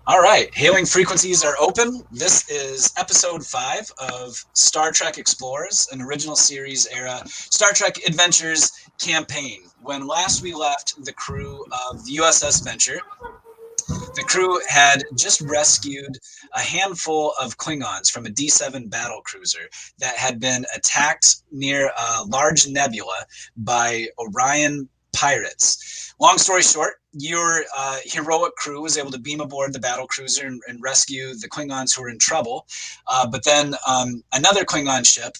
All right, hailing frequencies are open. This is episode 5 of Star Trek Explorers, an original series era Star Trek Adventures campaign. When last we left the crew of the U.S.S. Venture, the crew had just rescued a handful of Klingons from a D7 battle cruiser that had been attacked near a large nebula by Orion pirates. Long story short, your heroic crew was able to beam aboard the battle cruiser and rescue the Klingons who were in trouble. But then another Klingon ship,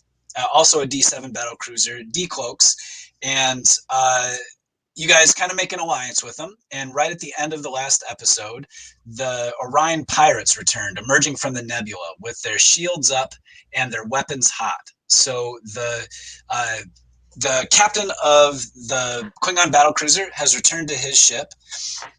also a D7 battle cruiser, decloaks, and you guys kind of make an alliance with them. And right at the end of the last episode, the Orion pirates returned, emerging from the nebula with their shields up and their weapons hot. So the captain of the Klingon battle cruiser has returned to his ship,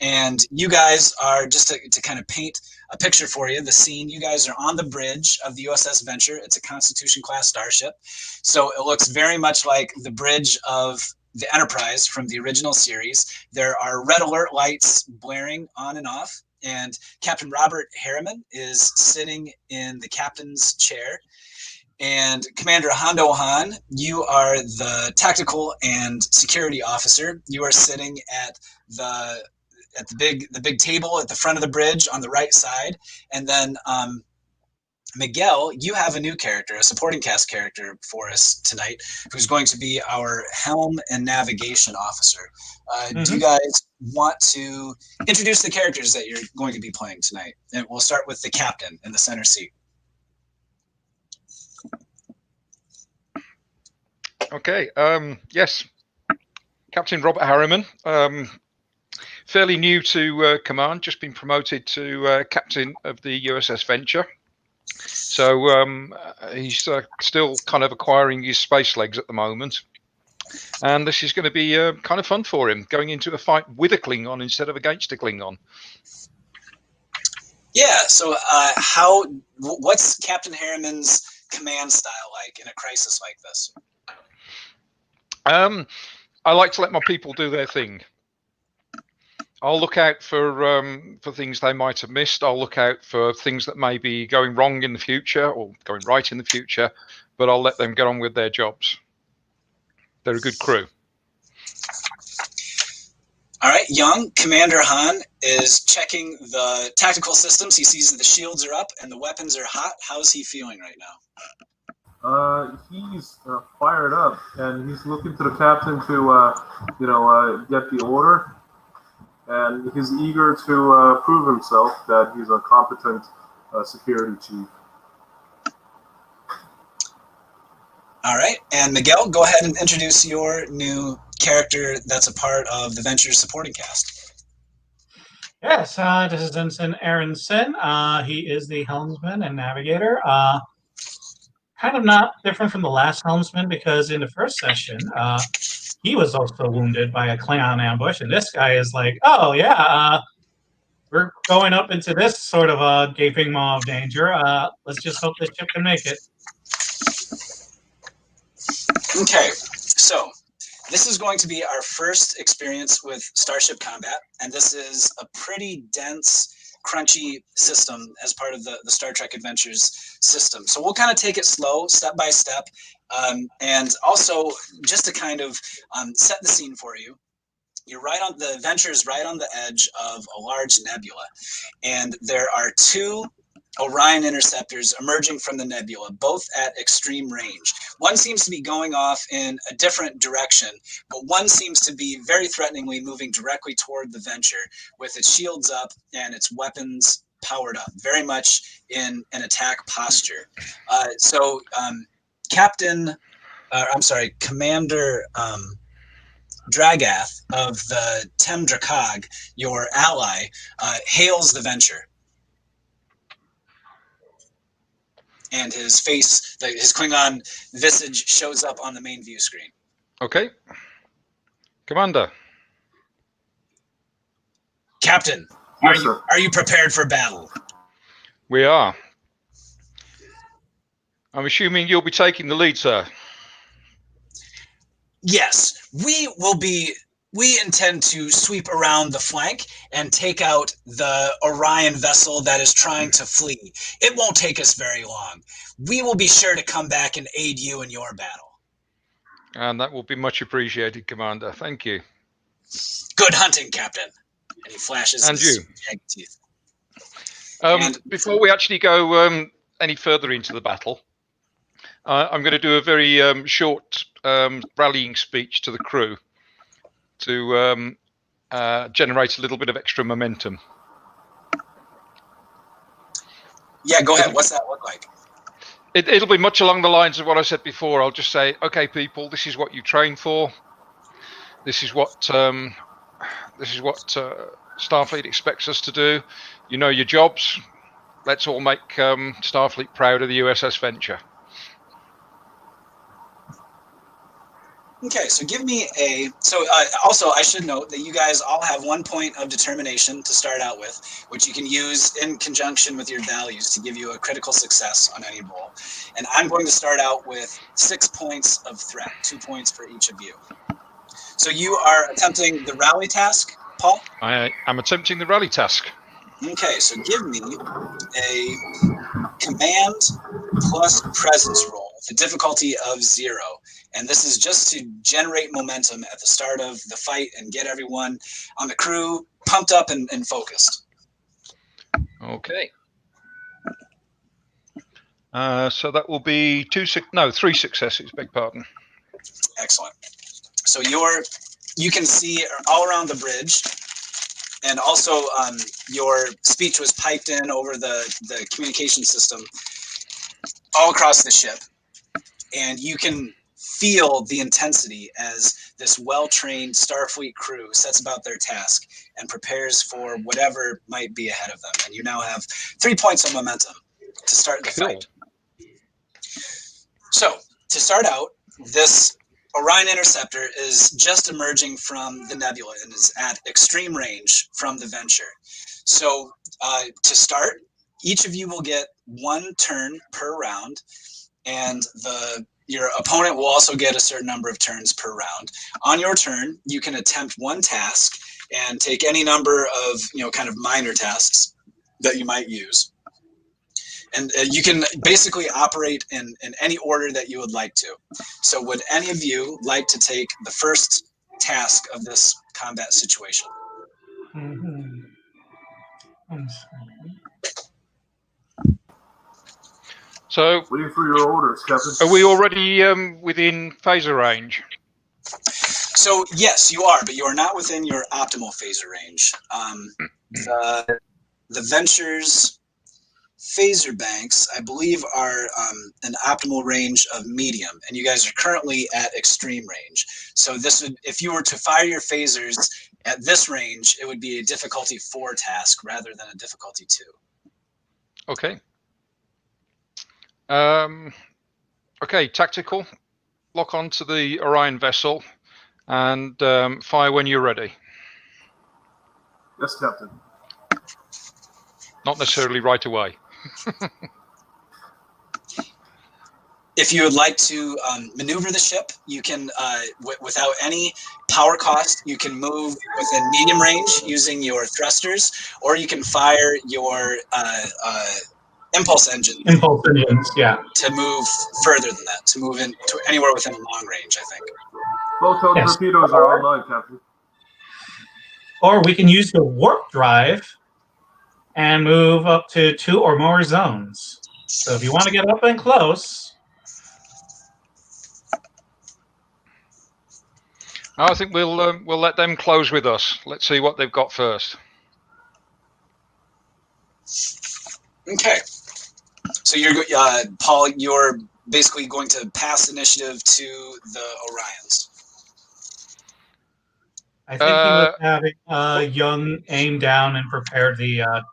and you guys are, just to kind of paint a picture for you, the scene, you guys are on the bridge of the U.S.S. Venture. It's a Constitution class starship, so it looks very much like the bridge of the Enterprise from the original series. There are red alert lights blaring on and off, and Captain Robert Harriman is sitting in the captain's chair. And Commander Hondo Han, you are the tactical and security officer. You are sitting at the big table at the front of the bridge on the right side. And then Miguel, you have a new character, a supporting cast character for us tonight, who's going to be our helm and navigation officer. Do you guys want to introduce the characters that you're going to be playing tonight? And we'll start with the captain in the center seat. Okay. Yes, Captain Robert Harriman. Fairly new to command, just been promoted to captain of the U.S.S. Venture. So he's still kind of acquiring his space legs at the moment. And this is going to be kind of fun for him, going into a fight with a Klingon instead of against a Klingon. Yeah, so what's Captain Harriman's command style like in a crisis like this? I like to let my people do their thing. I'll look out for things they might have missed. I'll look out for things that may be going wrong in the future or going right in the future, but I'll let them get on with their jobs. They're a good crew. All right, young Commander Han is checking the tactical systems. He sees that the shields are up and the weapons are hot. How's he feeling right now? He's fired up, and he's looking to the captain to, get the order. And he's eager to prove himself that he's a competent security chief. All right, and Miguel, go ahead and introduce your new character that's a part of the Venture supporting cast. Yes, this is Ensign Aaron Sin. He is the helmsman and navigator. Kind of not different from the last helmsman, because in the first session, he was also wounded by a Klingon ambush, and this guy is like, oh yeah, we're going up into this sort of a gaping maw of danger. Let's just hope this ship can make it. Okay, so this is going to be our first experience with starship combat, and this is a pretty dense, crunchy system as part of the Star Trek Adventures system. So we'll kind of take it slow, step by step, and also just to kind of set the scene for you. You're right on the Venture's right on the edge of a large nebula, and there are two Orion interceptors emerging from the nebula, both at extreme range. One seems to be going off in a different direction, but one seems to be very threateningly moving directly toward the Venture with its shields up and its weapons powered up, very much in an attack posture. Commander Dragath of the Tem Drakag, your ally, hails the Venture. And his face, his Klingon visage shows up on the main view screen. Okay. Commander. Captain, are you prepared for battle? We are. I'm assuming you'll be taking the lead, sir. Yes, we will be we intend to sweep around the flank and take out the Orion vessel that is trying to flee. It won't take us very long. We will be sure to come back and aid you in your battle. And that will be much appreciated, Commander. Thank you. Good hunting, Captain. And he flashes And his you. jagged teeth. Before we actually go any further into the battle, I'm going to do a very short rallying speech to the crew to generate a little bit of extra momentum. Yeah, go ahead. What's that look like? It'll be much along the lines of what I said before. I'll just say, okay, people, this is what you train for. This is what Starfleet expects us to do. You know your jobs. Let's all make Starfleet proud of the U.S.S. venture. Okay, so give me a... So also, I should note that you guys all have 1 point of determination to start out with, which you can use in conjunction with your values to give you a critical success on any roll. And I'm going to start out with 6 points of threat, 2 points for each of you. So you are attempting the rally task, Paul? I am attempting the rally task. Okay, so give me a command plus presence roll with a difficulty of 0. And this is just to generate momentum at the start of the fight and get everyone on the crew pumped up and focused. Okay. So that will be 3 successes, beg pardon. Excellent. So you can see all around the bridge, and also your speech was piped in over the communication system all across the ship. And you can feel the intensity as this well-trained Starfleet crew sets about their task and prepares for whatever might be ahead of them. And you now have 3 points of momentum to start the fight. So, to start out, this Orion Interceptor is just emerging from the nebula and is at extreme range from the Venture. So, to start, each of you will get 1 turn per round, and your opponent will also get a certain number of turns per round. On your turn, you can attempt 1 task and take any number of kind of minor tasks that you might use. And you can basically operate in any order that you would like to. So would any of you like to take the first task of this combat situation? Mm-hmm. So, waiting for your orders, Captain. are we already within phaser range? So yes, you are, but you are not within your optimal phaser range. The Venture's phaser banks, I believe, are an optimal range of medium, and you guys are currently at extreme range. So this would, if you were to fire your phasers at this range, it would be a difficulty 4 task rather than a difficulty 2. Okay. Okay, tactical. Lock onto the Orion vessel and fire when you're ready. Yes, Captain. Not necessarily right away. If you would like to maneuver the ship, you can, without any power cost, you can move within medium range using your thrusters, or you can fire your impulse engines, yeah, to move further than that, to move into anywhere within long range, I think. Photon torpedoes are online, Captain. Or we can use the warp drive and move up to 2 or more zones. So if you want to get up and close. I think we'll let them close with us. Let's see what they've got first. Okay. So you're, Paul, you're basically going to pass initiative to the Orions. I think he was having Young aim down and prepare the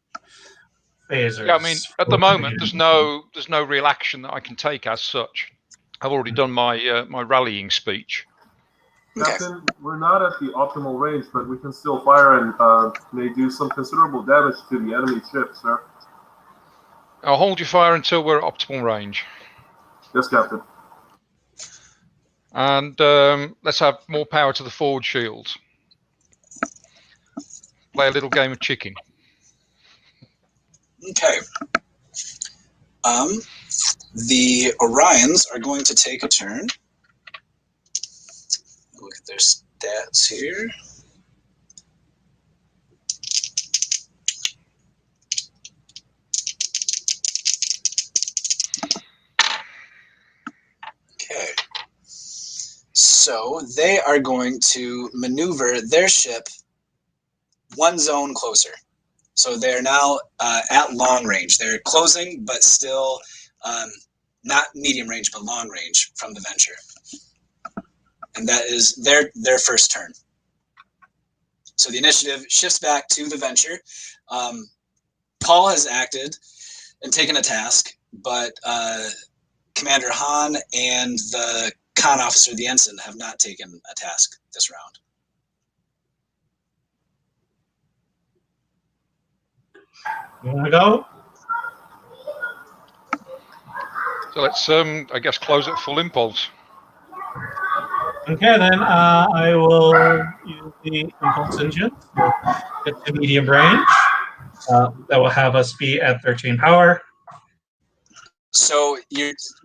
phasers. Yeah, I mean, at the moment, there's no real action that I can take as such. I've already done my my rallying speech. Okay. Captain, we're not at the optimal range, but we can still fire and may do some considerable damage to the enemy ship, sir. I'll hold your fire until we're at optimal range. Yes, Captain. And let's have more power to the forward shields. play a little game of chicken. Okay. The Orions are going to take a turn. Look at their stats here. Okay. So they are going to maneuver their ship one zone closer. So they're now at long range. They're closing, but still not medium range, but long range from the Venture. And that is their first turn. So the initiative shifts back to the Venture. Paul has acted and taken a task, but Commander Hahn and the con officer, the ensign, have not taken a task this round. You want to go? So let's, I guess, close at full impulse. Okay, then I will use the impulse engine to get to medium range. That will have us be at 13 power. So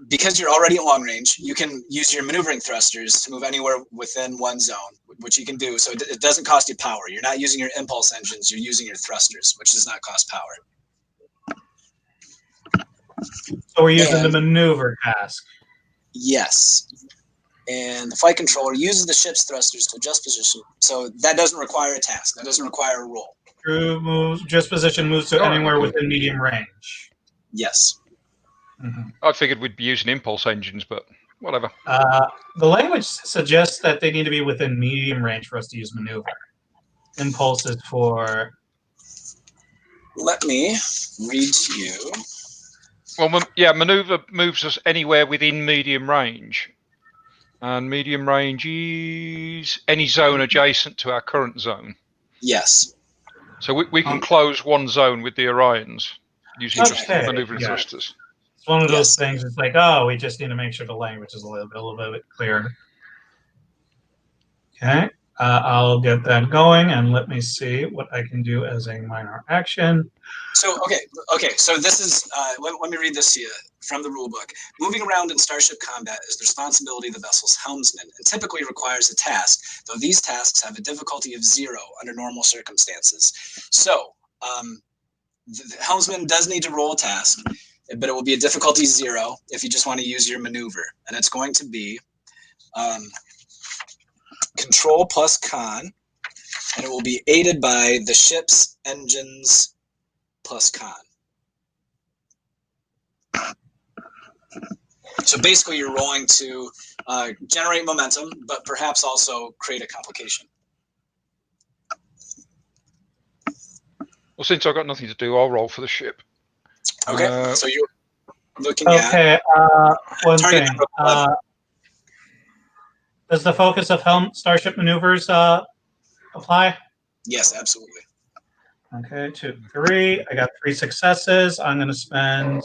because you're already at long range, you can use your maneuvering thrusters to move anywhere within one zone, which you can do. So it doesn't cost you power. You're not using your impulse engines. You're using your thrusters, which does not cost power. So we're using the maneuver task. Yes. And the flight controller uses the ship's thrusters to adjust position. So that doesn't require a task. That doesn't require a roll. Crew moves, just position moves to anywhere within medium range. Yes. Mm-hmm. I figured we'd be using impulse engines, but whatever. The language suggests that they need to be within medium range for us to use maneuver. Impulse is for... Let me read to you. Well, yeah, maneuver moves us anywhere within medium range. And medium range is any zone adjacent to our current zone. Yes. So we can close one zone with the Orions using just maneuvering thrusters. It's one of those things. It's like, oh, we just need to make sure the language is a little bit clearer. Okay, I'll get that going, and let me see what I can do as a minor action. So okay. So this is let me read this to you from the rule book. Moving around in starship combat is the responsibility of the vessel's helmsman, and typically requires a task. Though these tasks have a difficulty of 0 under normal circumstances. So the helmsman does need to roll a task, but it will be a difficulty 0 if you just want to use your maneuver, and it's going to be control plus con, and it will be aided by the ship's engines plus con. So basically you're rolling to generate momentum, but perhaps also create a complication. Well, since I've got nothing to do, I'll roll for the ship. Okay, so you're looking at... one thing. Does the focus of starship maneuvers apply? Yes, absolutely. Okay, 2, 3. I got 3 successes. I'm going to spend...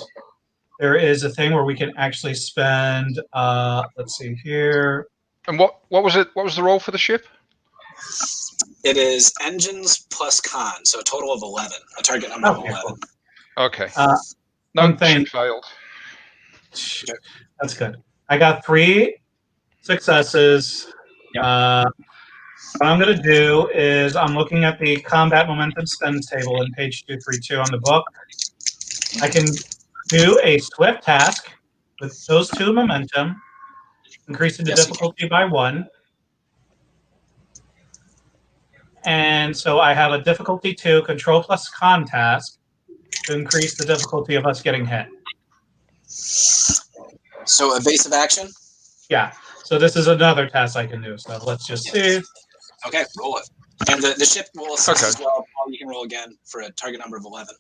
There is a thing where we can actually spend... let's see here. And what was it? What was the roll for the ship? It is engines plus con, so a total of 11. A target number of 11. Cool. Okay. No, ship failed. That's good. I got 3 successes. Yep. What I'm going to do is I'm looking at the combat momentum spend table in page 232 on the book. I can do a swift task with those 2 momentum, increasing the difficulty by 1. And so I have a difficulty 2 control plus con task to increase the difficulty of us getting hit. So evasive action? Yeah. So this is another task I can do. So let's just see. Okay, roll it. And the ship will assist as well. You can roll again for a target number of 11.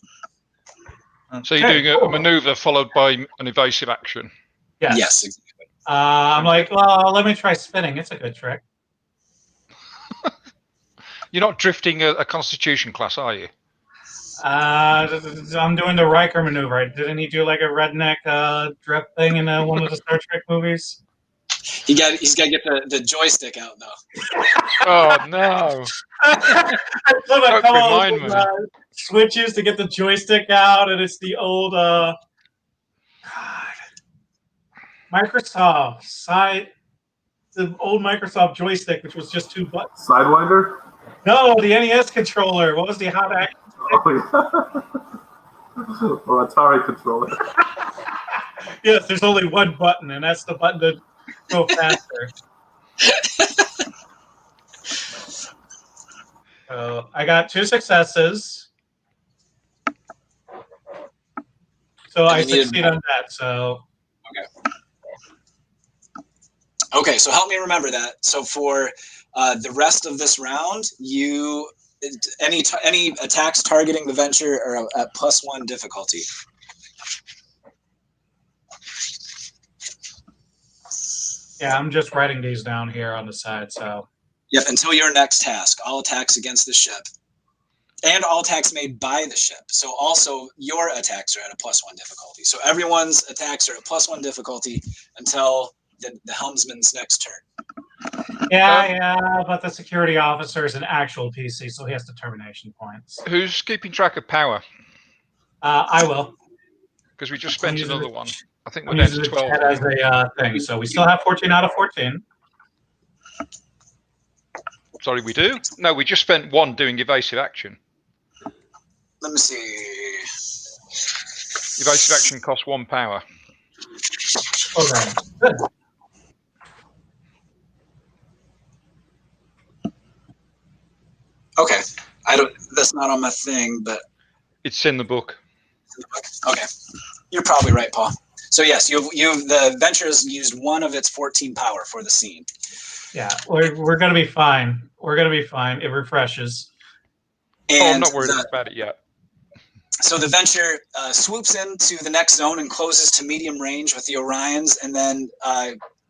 So you're doing a maneuver followed by an evasive action? Yes, exactly. I'm like, well, let me try spinning. It's a good trick. You're not drifting a Constitution class, are you? I'm doing the Riker maneuver. Didn't he do like a redneck drift thing in one of the Star Trek movies? He's got to get the joystick out though. Oh no! I thought I Don't come remind up with me. switches to get the joystick out, and it's the old Microsoft the old Microsoft joystick, which was just 2 buttons. Sidewinder? No, the NES controller. What was the hot action? Oh, yeah. Or Atari controller. Yes, there's only one button, and that's the button to go faster. So I got 2 successes. So I succeed on that. So Okay, so help me remember that. So for the rest of this round, any attacks targeting the venture are at +1 difficulty. yeah, I'm just writing these down here on the side. So Yep, until your next task. All attacks against the ship. And all attacks made by the ship. So also your attacks are at a +1 difficulty. So everyone's attacks are at +1 difficulty until the helmsman's next turn. yeah, but the security officer is an actual PC, so he has determination points. Who's keeping track of power? I will. Because we just spent another one. I think we're I'm down using to the 12. chat as a thing. So we still have 14 out of 14. Sorry, we do? No, we just spent 1 doing evasive action. Let me see. Evasive action costs 1 power. Okay, good. Okay, that's not on my thing, but It's in the book. okay, you're probably right, Paul. So yes, the venture has used 1 of its 14 power for the scene. Yeah, we're gonna be fine. We're gonna be fine. It refreshes. And I'm not worried about it yet. So the venture swoops into the next zone and closes to medium range with the Orions, and then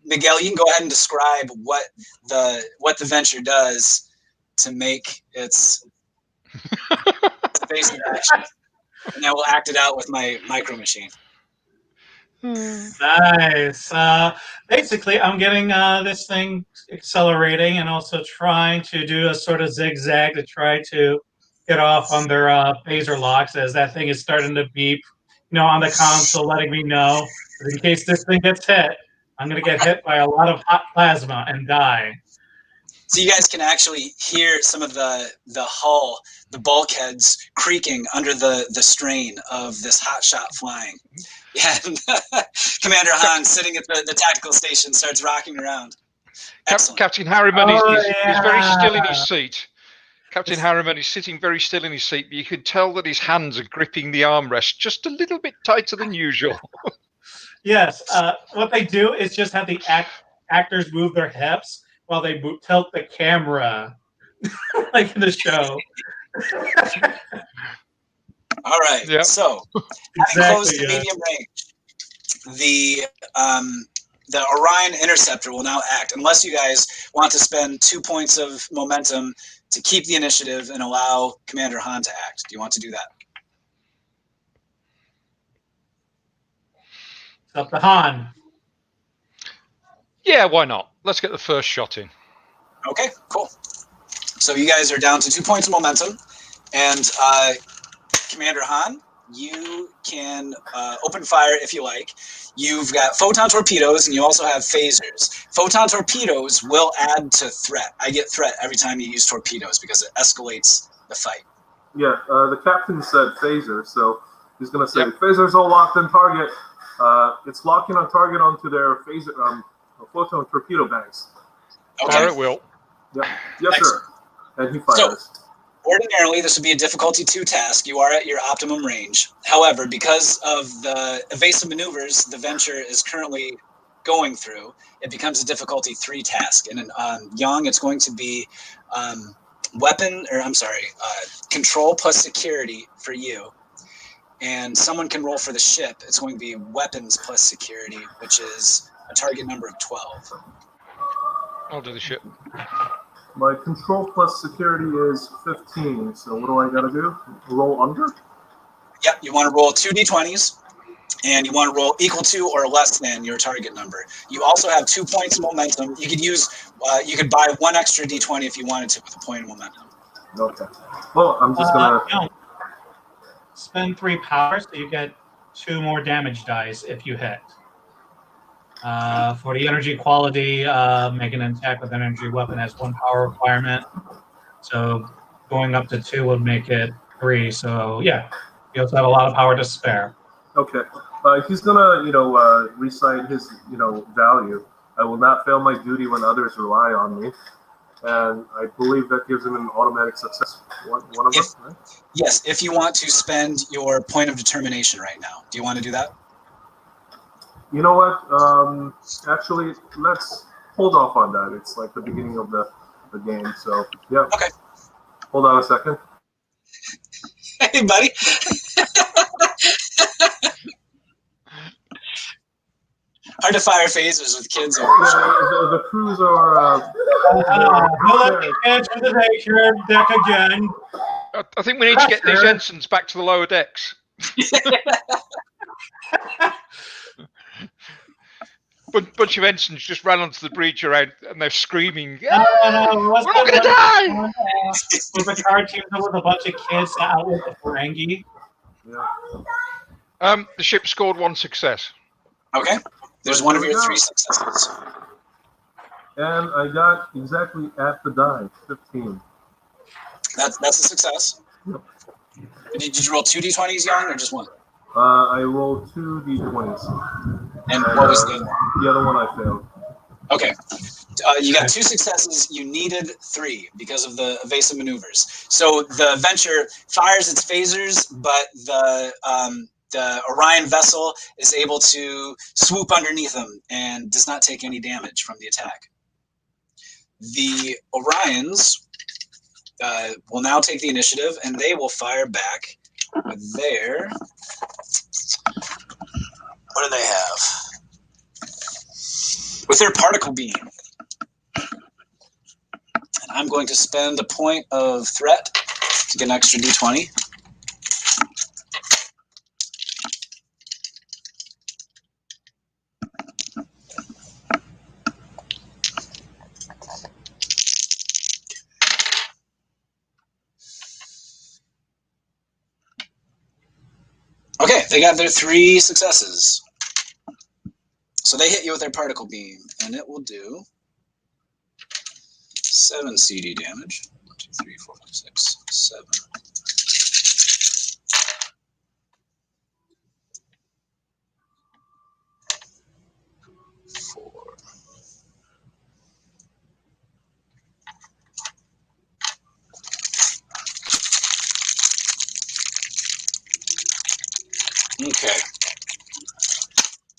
Miguel, you can go ahead and describe what the venture does to make its evasive action, and I will act it out with my micro machine. Nice. Basically, I'm getting this thing accelerating and also trying to do a sort of zigzag to try to get off on their phaser locks as that thing is starting to beep, on the console, letting me know that in case this thing gets hit, I'm going to get hit by a lot of hot plasma and die. So you guys can actually hear some of the hull, the bulkheads creaking under the strain of this hot shot flying. Yeah, and Commander Han sitting at the tactical station starts rocking around. Excellent. Captain Harriman is very still in his seat. Captain Harriman is sitting very still in his seat, but you can tell that his hands are gripping the armrest just a little bit tighter than usual. Yes, what they do is just have the actors move their hips while they tilt the camera, like in the show. All right. Yep. So, having closed to medium range, the Orion interceptor will now act, unless you guys want to spend 2 points of momentum to keep the initiative and allow Commander Han to act. Do you want to do that? It's up to Han. Yeah, why not? Let's get the first shot in. Okay, cool. So you guys are down to 2 points of momentum, and Commander Han, you can open fire if you like. You've got photon torpedoes, and you also have phasers. Photon torpedoes will add to threat. I get threat every time you use torpedoes because it escalates the fight. Yeah, the captain said phaser, so he's going to say, phasers all locked in target. It's locking on target onto their phaser, photon torpedo banks. Okay. Fire it will. Yep. Yes, sir. And he fires. So, ordinarily, this would be a difficulty 2 task. You are at your optimum range. However, because of the evasive maneuvers the venture is currently going through, it becomes a difficulty 3 task. And on Yang, it's going to be control plus security for you. And someone can roll for the ship. It's going to be weapons plus security, which is a target number of 12. I'll do the ship. My control plus security is 15, so what do I got to do? Roll under? Yep, you want to roll 2 d20s, and you want to roll equal to or less than your target number. You also have 2 points of momentum. You could use, you could buy one extra d20 if you wanted to with a point of momentum. Okay. Well, I'm just gonna. No. Spend 3 power, so you get 2 more damage dice if you hit. For the energy quality, making an attack with an energy weapon has 1 power requirement. So going up to 2 would make it 3. So yeah, you also have a lot of power to spare. Okay. He's gonna, recite his, value. I will not fail my duty when others rely on me, and I believe that gives him an automatic success. One of us, right? Yes, if you want to spend your point of determination right now. Do you want to do that? You know what? Actually, let's hold off on that. It's like the beginning of the game, so yeah. Okay. Hold on a second. Hey, buddy. Hard to fire phasers with kids over. The crews are. Let me answer the nature deck again. I think we need to get these ensigns back to the lower decks. Bunch of ensigns just ran onto the bridge around, and they're screaming. No, we're all gonna die! With a card team with a bunch of kids out with the Ferengi. Yeah. The ship scored 1 success. Okay. There's one of your 3 successes. And I got exactly at the die, 15. That's a success. Yep. Did you roll 2 d20s, Young, or just 1? I rolled 2 d20s. And what was the other one I failed. Okay. You got 2 successes. You needed 3 because of the evasive maneuvers. So the Venture fires its phasers, but the Orion vessel is able to swoop underneath them and does not take any damage from the attack. The Orions will now take the initiative, and they will fire back with their... What do they have? With their particle beam. And I'm going to spend a point of threat to get an extra d20. Okay, they got their 3 successes. So they hit you with their particle beam, and it will do 7 CD damage. 1, 2, 3, 4, 5, 6, 7. Okay.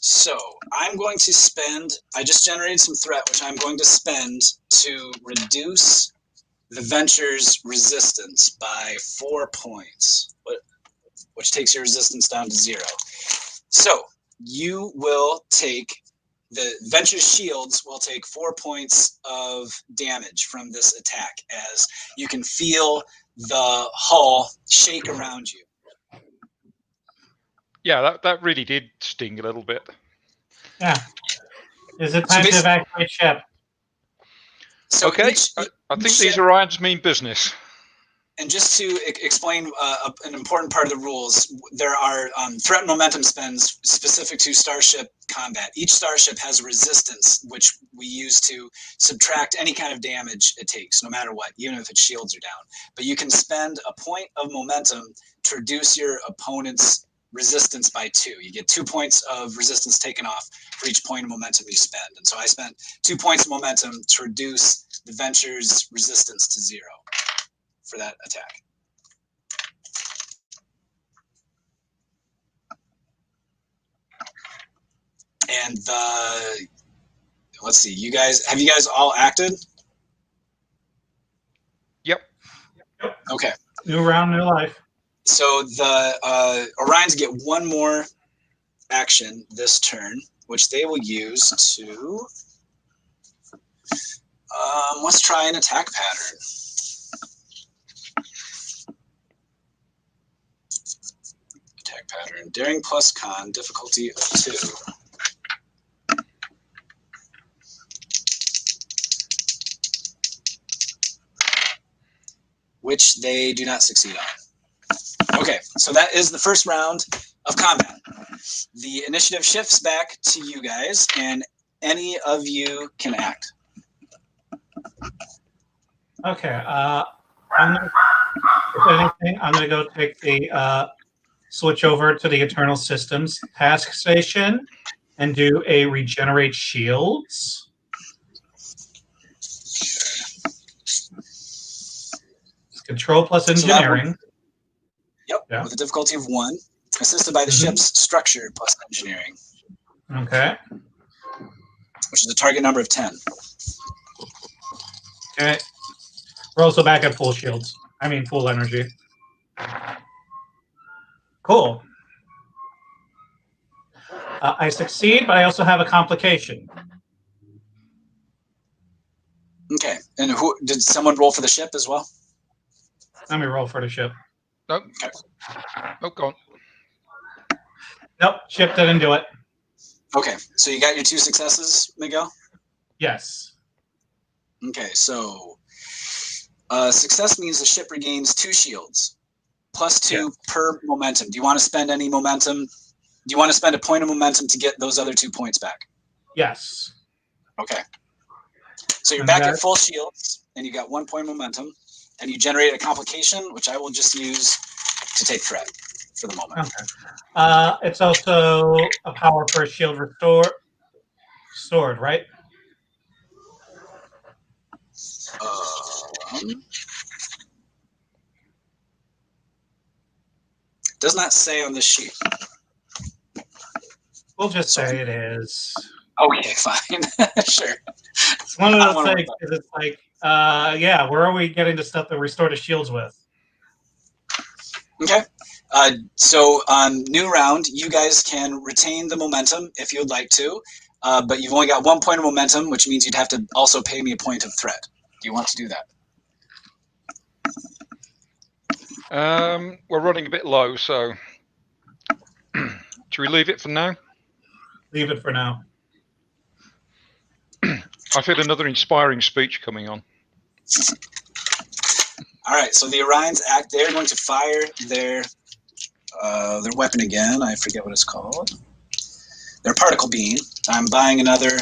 So I'm going to spend, I just generated some threat, which I'm going to spend to reduce the Venture's resistance by 4 points, which takes your resistance down to 0. So you will take, the Venture's shields will take 4 points of damage from this attack as you can feel the hull shake around you. Yeah, that really did sting a little bit. Yeah. Is it time to evacuate ship? So okay, I think these Orions mean business. And just to explain an important part of the rules, there are threat and momentum spends specific to starship combat. Each starship has a resistance, which we use to subtract any kind of damage it takes, no matter what, even if its shields are down. But you can spend a point of momentum to reduce your opponent's resistance by 2. You get 2 points of resistance taken off for each point of momentum you spend. And so I spent 2 points of momentum to reduce the Venture's resistance to 0 for that attack. And let's see, have you guys all acted? Yep. Okay. New round, new life. So the Orions get 1 more action this turn, which they will use to, let's try an attack pattern. Attack pattern. Daring plus con, difficulty of 2. Which they do not succeed on. Okay, so that is the first round of combat. The initiative shifts back to you guys, and any of you can act. Okay. If anything, I'm gonna go take the switch over to the Eternal Systems task station and do a regenerate shields. Control plus engineering. Yep, with a difficulty of 1, assisted by the ship's structure plus engineering. Okay. Which is a target number of 10. Okay. We're also back at full shields. I mean, full energy. Cool. I succeed, but I also have a complication. Okay, and who did someone roll for the ship as well? Let me roll for the ship. Nope. Okay. Nope, go on. Nope, ship didn't do it. Okay, so you got your 2 successes, Miguel? Yes. Okay, so success means the ship regains 2 shields, plus 2 per momentum. Do you want to spend any momentum? Do you want to spend a point of momentum to get those other 2 points back? Yes. Okay. So you're back at full shields, and you got 1 point momentum, and you generate a complication, which I will just use to take threat for the moment. Okay. It's also a power per shield restored, right? Does not say on this sheet. We'll just say it is. Okay, fine. Sure. It's one of those things because it's like, yeah, where are we getting the stuff that restore the shields with? Okay. So on new round, you guys can retain the momentum if you would like to, but you've only got 1 point of momentum, which means you'd have to also pay me a point of threat. Do you want to do that? We're running a bit low, so should we leave it for now? Leave it for now. I feel another inspiring speech coming on. All right, so the Orions act. They're going to fire their weapon again. I forget what it's called. Their particle beam. I'm buying another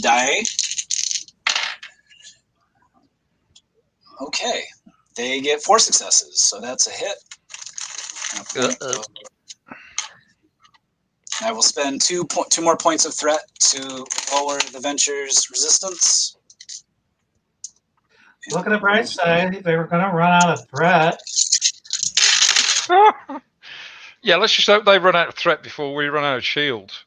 die. Okay, they get 4 successes, so that's a hit. I will spend 2 more points of threat to lower the Venture's resistance. Look at the bright side. They were going to run out of threat. Yeah, let's just hope they run out of threat before we run out of shield.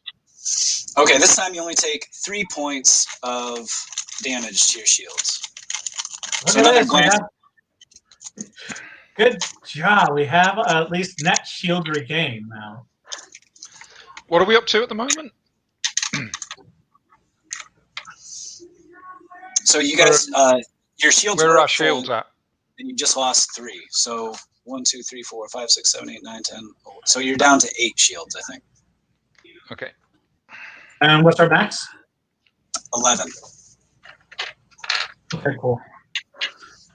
Okay, this time you only take 3 points of damage to your shields. Look So at another this. glance. Good job. We have at least net shield regain now. What are we up to at the moment? So you guys, your shields where were are our up full, shields at? and you just lost 3. So 1, 2, 3, 4, 5, 6, 7, 8, 9, 10. So you're down to 8 shields, I think. Okay. And what's our max? 11. Okay, cool.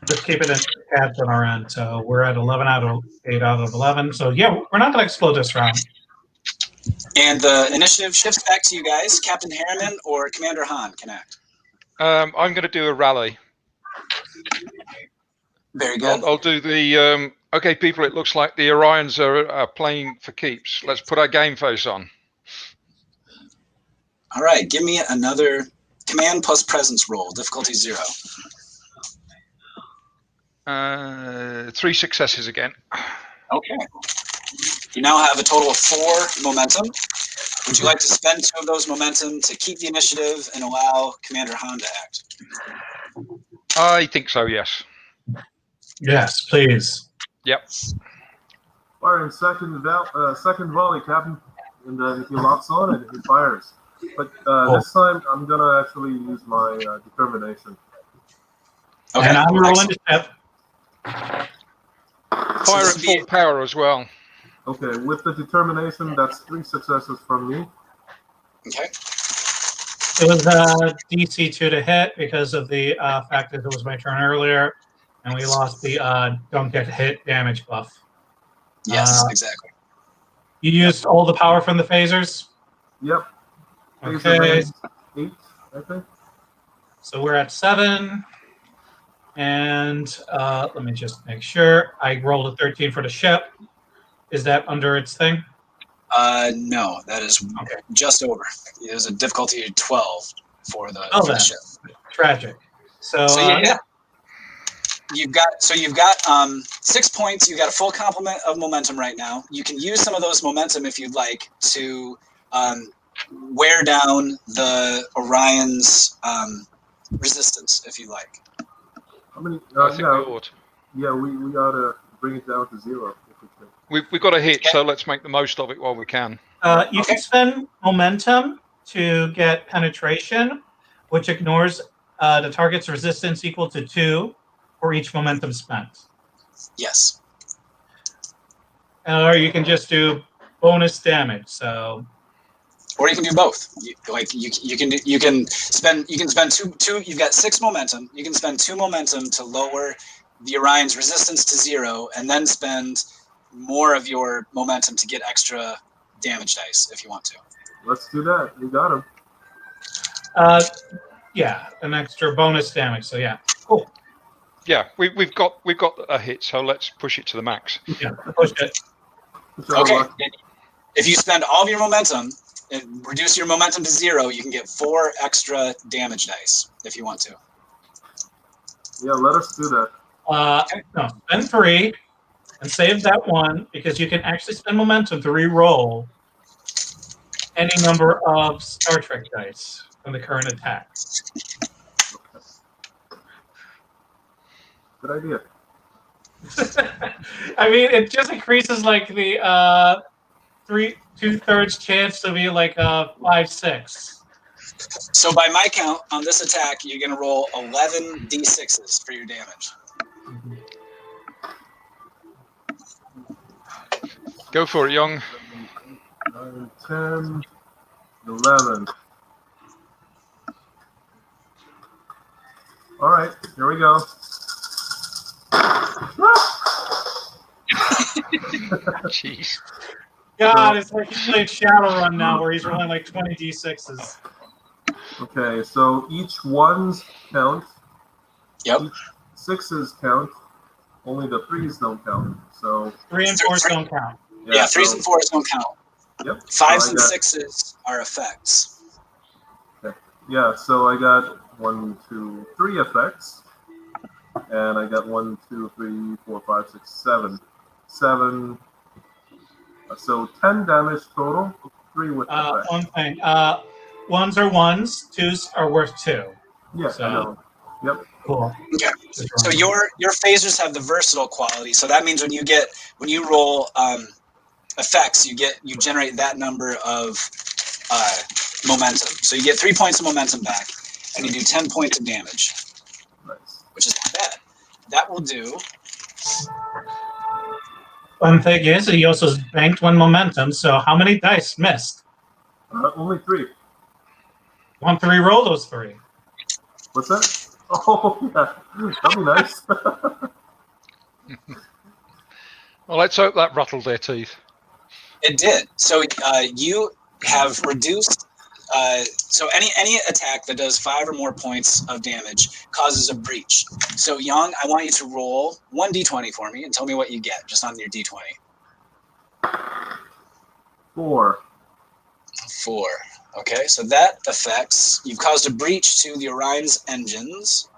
Just keep it in tabs on our end. So we're at 11 out of 8 out of 11. So yeah, we're not going to explode this round. And the initiative shifts back to you guys. Captain Harriman or Commander Han can act. I'm going to do a rally. Very good. I'll do the. Okay, people. It looks like the Orions are playing for keeps. Let's put our game face on. All right, give me another command plus presence roll. Difficulty 0. 3 successes again. Okay. You now have a total of 4 momentum. Would you like to spend 2 of those momentum to keep the initiative and allow Commander Han to act? I think so, yes. Yes, please. Yep. Firing second volley, Captain, and then he locks on and he fires. But this time, I'm gonna actually use my determination. Okay. And I'm rolling the ship. Fire at full power as well. Okay, with the determination, that's 3 successes from me. Okay. It was DC 2 to hit because of the fact that it was my turn earlier, and we lost the don't get hit damage buff. Yes, exactly. You used all the power from the phasers? Yep. Okay. Phase 8, I think. So we're at 7. And let me just make sure. I rolled a 13 for the ship. Is that under its thing? No, that is Okay. just over. It was a difficulty of 12 for the, Oh, for the then. ship. Tragic. So, yeah. You've got 6 points. You've got a full complement of momentum right now. You can use some of those momentum if you'd like to wear down the Orion's resistance, if you like. How many? I think we ought. Yeah, we ought to bring it down to 0 if we can. We've got a hit, so let's make the most of it while we can. You can spend momentum to get penetration, which ignores the target's resistance equal to 2 for each momentum spent. Yes. Or you can just do bonus damage. So, or you can do both. You can spend two. You've got 6 momentum. You can spend 2 momentum to lower the Orion's resistance to 0, and then spend more of your momentum to get extra damage dice if you want to. Let's do that. We got him. Yeah, an extra bonus damage. So yeah, cool. Yeah, we've got a hit, so let's push it to the max. Yeah, push it. Okay. If you spend all of your momentum and reduce your momentum to 0, you can get 4 extra damage dice if you want to. Yeah, let us do that. No, spend 3 and save that 1 because you can actually spend momentum to re-roll any number of Star Trek dice from the current attack. Good idea. I mean, it just increases like the 2/3 chance to be like 5/6. So by my count, on this attack, you're going to roll 11 d6s for your damage. Go for it, Young. 9, 10, 11. All right, here we go. Jeez. God, it's like he's playing Shadowrun now, where he's rolling like 20 d6s. Okay, so each 1s count. Yep. Each 6s count. Only the 3s don't count. So 3 and 4s don't count. Yeah, 3s and 4s don't count. Yep. 5s and 6s are effects. Okay. Yeah, so I got 1, 2, 3 effects. And I got 1, 2, 3, 4, 5, 6, 7. 7. So 10 damage total. 3 with effects. One thing. 1s are 1s, 2s are worth 2. Yeah, so, I know. Yep. Cool. Okay. So your phasers have the versatile quality. So that means when you roll effects, you generate that number of momentum. So you get 3 points of momentum back, and you do 10 points of damage. Nice. Which is not bad. That will do. One thing is, he also banked 1 momentum. So how many dice missed? Only 3. Want to re-roll those 3? What's that? Oh, yeah. That'd be nice. Well, let's hope that rattled their teeth. It did. So you have reduced. So any attack that does 5 or more points of damage causes a breach. So Young, I want you to roll 1d20 for me and tell me what you get just on your d20. 4. 4. Okay, so that affects. You've caused a breach to the Orion's engines,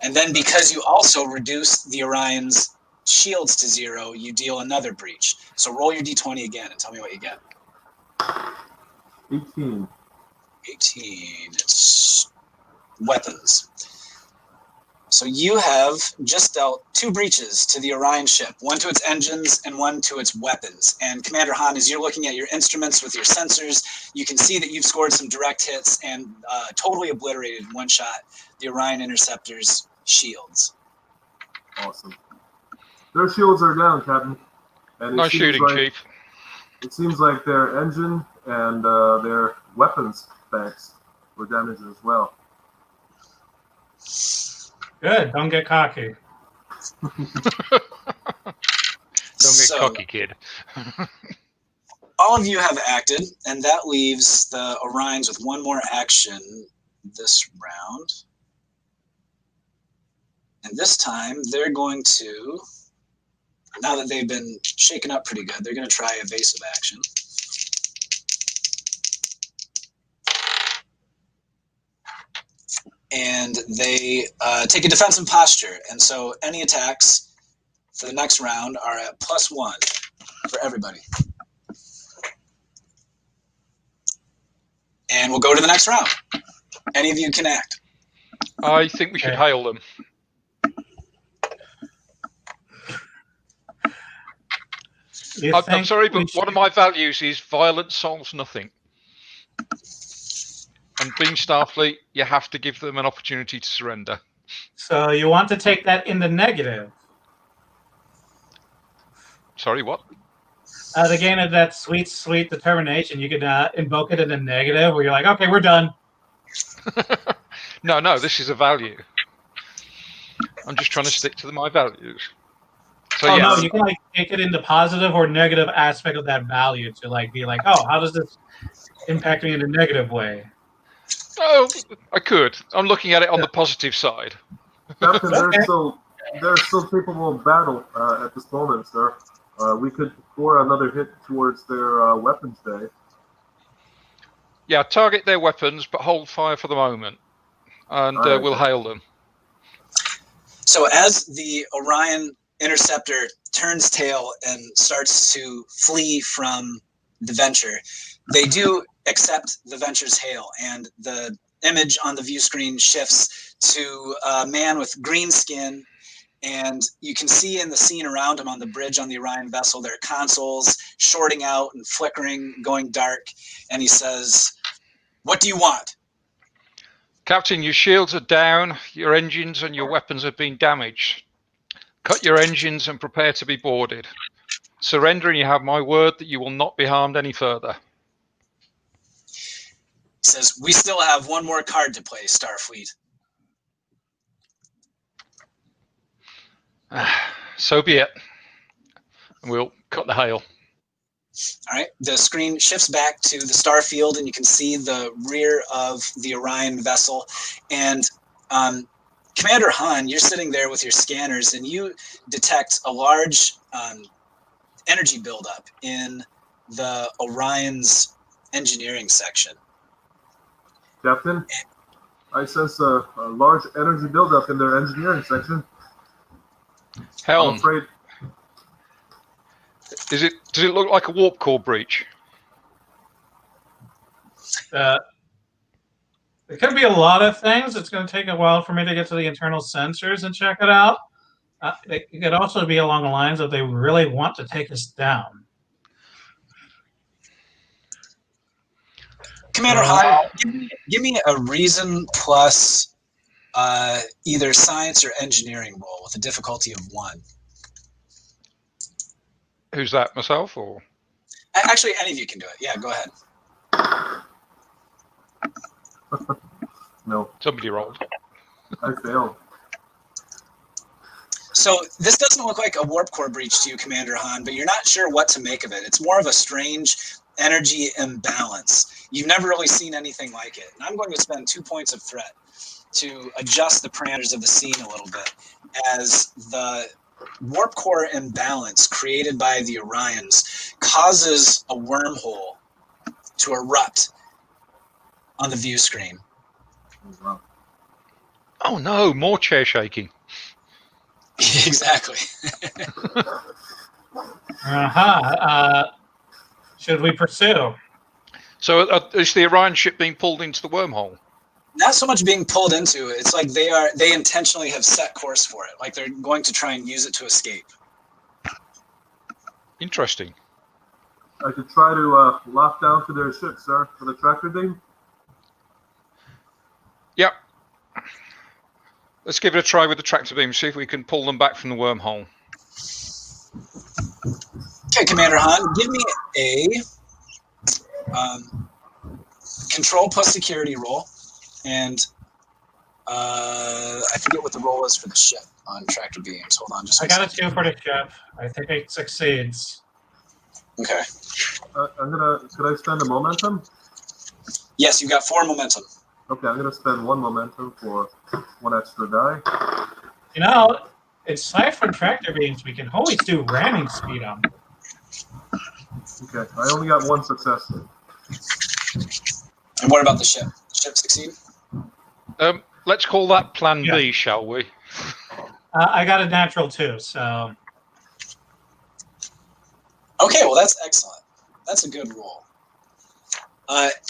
and then because you also reduce the Orion's shields to 0, you deal another breach. So roll your d20 again and tell me what you get. 18. 18. It's weapons. So you have just dealt 2 breaches to the Orion ship, 1 to its engines and 1 to its weapons. And Commander Han, as you're looking at your instruments with your sensors, you can see that you've scored some direct hits and totally obliterated in one shot the Orion interceptor's shields. Awesome. Their shields are down, Captain. And Nice shooting, Chief. It seems like their engine and their weapons banks were damaged as well. Good. Don't get cocky. Don't get cocky, kid. All of you have acted, and that leaves the Orions with one more action this round. And this time, they're going to, now that they've been shaken up pretty good, they're going to try evasive action. And they take a defensive posture. And so any attacks for the next round are at +1 for everybody. And we'll go to the next round. Any of you can act. I think we should hail them. I'm sorry, but one of my values is violence solves nothing. And being Starfleet, you have to give them an opportunity to surrender. So you want to take that in the negative. Sorry, what? To gain that sweet, sweet determination, you could invoke it in the negative, where you're like, okay, we're done. No, this is a value. I'm just trying to stick to my values. So, no, you can take it into positive or negative aspect of that value to be like, oh, how does this impact me in a negative way? Oh, I could. I'm looking at it on the positive side. Captain, they're still capable of battle at this moment, sir. We could pour another hit towards their weapons bay. Yeah, target their weapons, but hold fire for the moment, and we'll hail them. So as the Orion interceptor turns tail and starts to flee from the Venture, they do accept the Venture's hail, and the image on the view screen shifts to a man with green skin, and you can see in the scene around him on the bridge on the Orion vessel, there are consoles shorting out and flickering, going dark, and he says, "What do you want?" Captain, your shields are down, your engines and your weapons have been damaged. Cut your engines and prepare to be boarded. Surrender and you have my word that you will not be harmed any further. He says, "We still have one more card to play, Starfleet." So be it. And we'll cut the hail. All right, the screen shifts back to the star field, and you can see the rear of the Orion vessel. And Commander Han, you're sitting there with your scanners, and you detect a large energy buildup in the Orion's engineering section. Captain, I sense a large energy buildup in their engineering section. Helm. I'm afraid. Does it look like a warp core breach? It could be a lot of things. It's going to take a while for me to get to the internal sensors and check it out. It could also be along the lines of they really want to take us down. Commander Han, give me a reason plus either science or engineering roll with a difficulty of 1. Who's that, myself or? Actually, any of you can do it. Yeah, go ahead. No. Somebody rolled. I failed. So this doesn't look like a warp core breach to you, Commander Han, but you're not sure what to make of it. It's more of a strange energy imbalance. You've never really seen anything like it. And I'm going to spend 2 points of threat to adjust the parameters of the scene a little bit, as the warp core imbalance created by the Orions causes a wormhole to erupt on the view screen. Wow. Oh no, more chair shaking. Exactly. Should we pursue? So is the Orion ship being pulled into the wormhole? Not so much being pulled into it. It's like they intentionally have set course for it. Like they're going to try and use it to escape. Interesting. I could try to lock down to their ship, sir, for the tractor beam. Yep. Let's give it a try with the tractor beam, see if we can pull them back from the wormhole. Okay, Commander Han, give me a control plus security roll, and I forget what the roll is for the ship on tractor beams. Hold on, just I one got a second. 2 for the ship. I think it succeeds. Okay. Could I spend a momentum? Yes, you got 4 momentum. Okay, I'm gonna spend 1 momentum for 1 extra die. You know, aside from tractor beams, we can always do ramming speed on them. Okay, I only got 1 success. And what about the ship? Ship succeed? Let's call that Plan Yes. B, shall we? I got a natural 2, so Okay, well that's excellent. That's a good roll.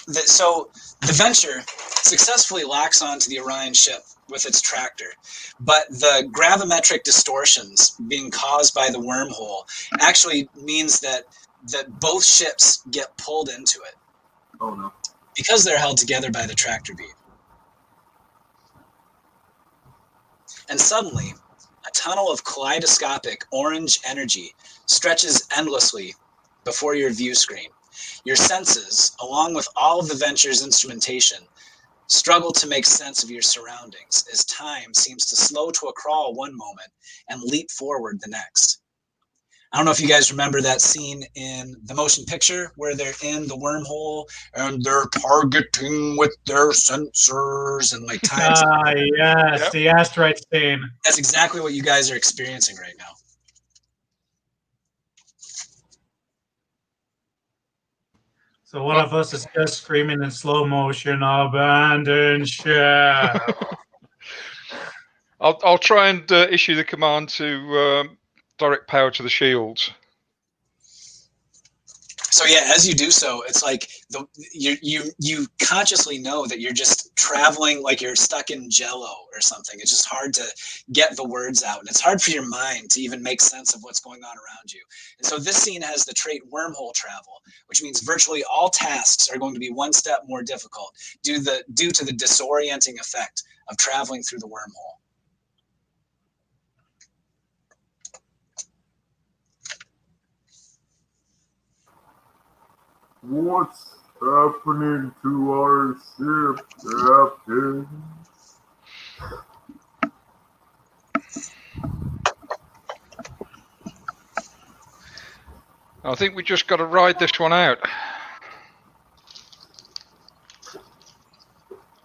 So the Venture successfully locks onto the Orion ship with its tractor, but the gravimetric distortions being caused by the wormhole actually means that both ships get pulled into it Oh no. because they're held together by the tractor beam. And suddenly, a tunnel of kaleidoscopic orange energy stretches endlessly before your view screen. Your senses, along with all of the Venture's instrumentation, struggle to make sense of your surroundings as time seems to slow to a crawl one moment and leap forward the next. I don't know if you guys remember that scene in the motion picture where they're in the wormhole and they're targeting with their sensors and like time. yes, Yep. the asteroid scene. That's exactly what you guys are experiencing right now. So one of us is just screaming in slow motion, "Abandon ship!" I'll try and issue the command to direct power to the shields. So yeah, as you do so, it's like you consciously know that you're just traveling like you're stuck in jello or something. It's just hard to get the words out, and it's hard for your mind to even make sense of what's going on around you. And so this scene has the trait wormhole travel, which means virtually all tasks are going to be one step more difficult due to the disorienting effect of traveling through the wormhole. What's happening to our ship, Captain? I think we just got to ride this one out.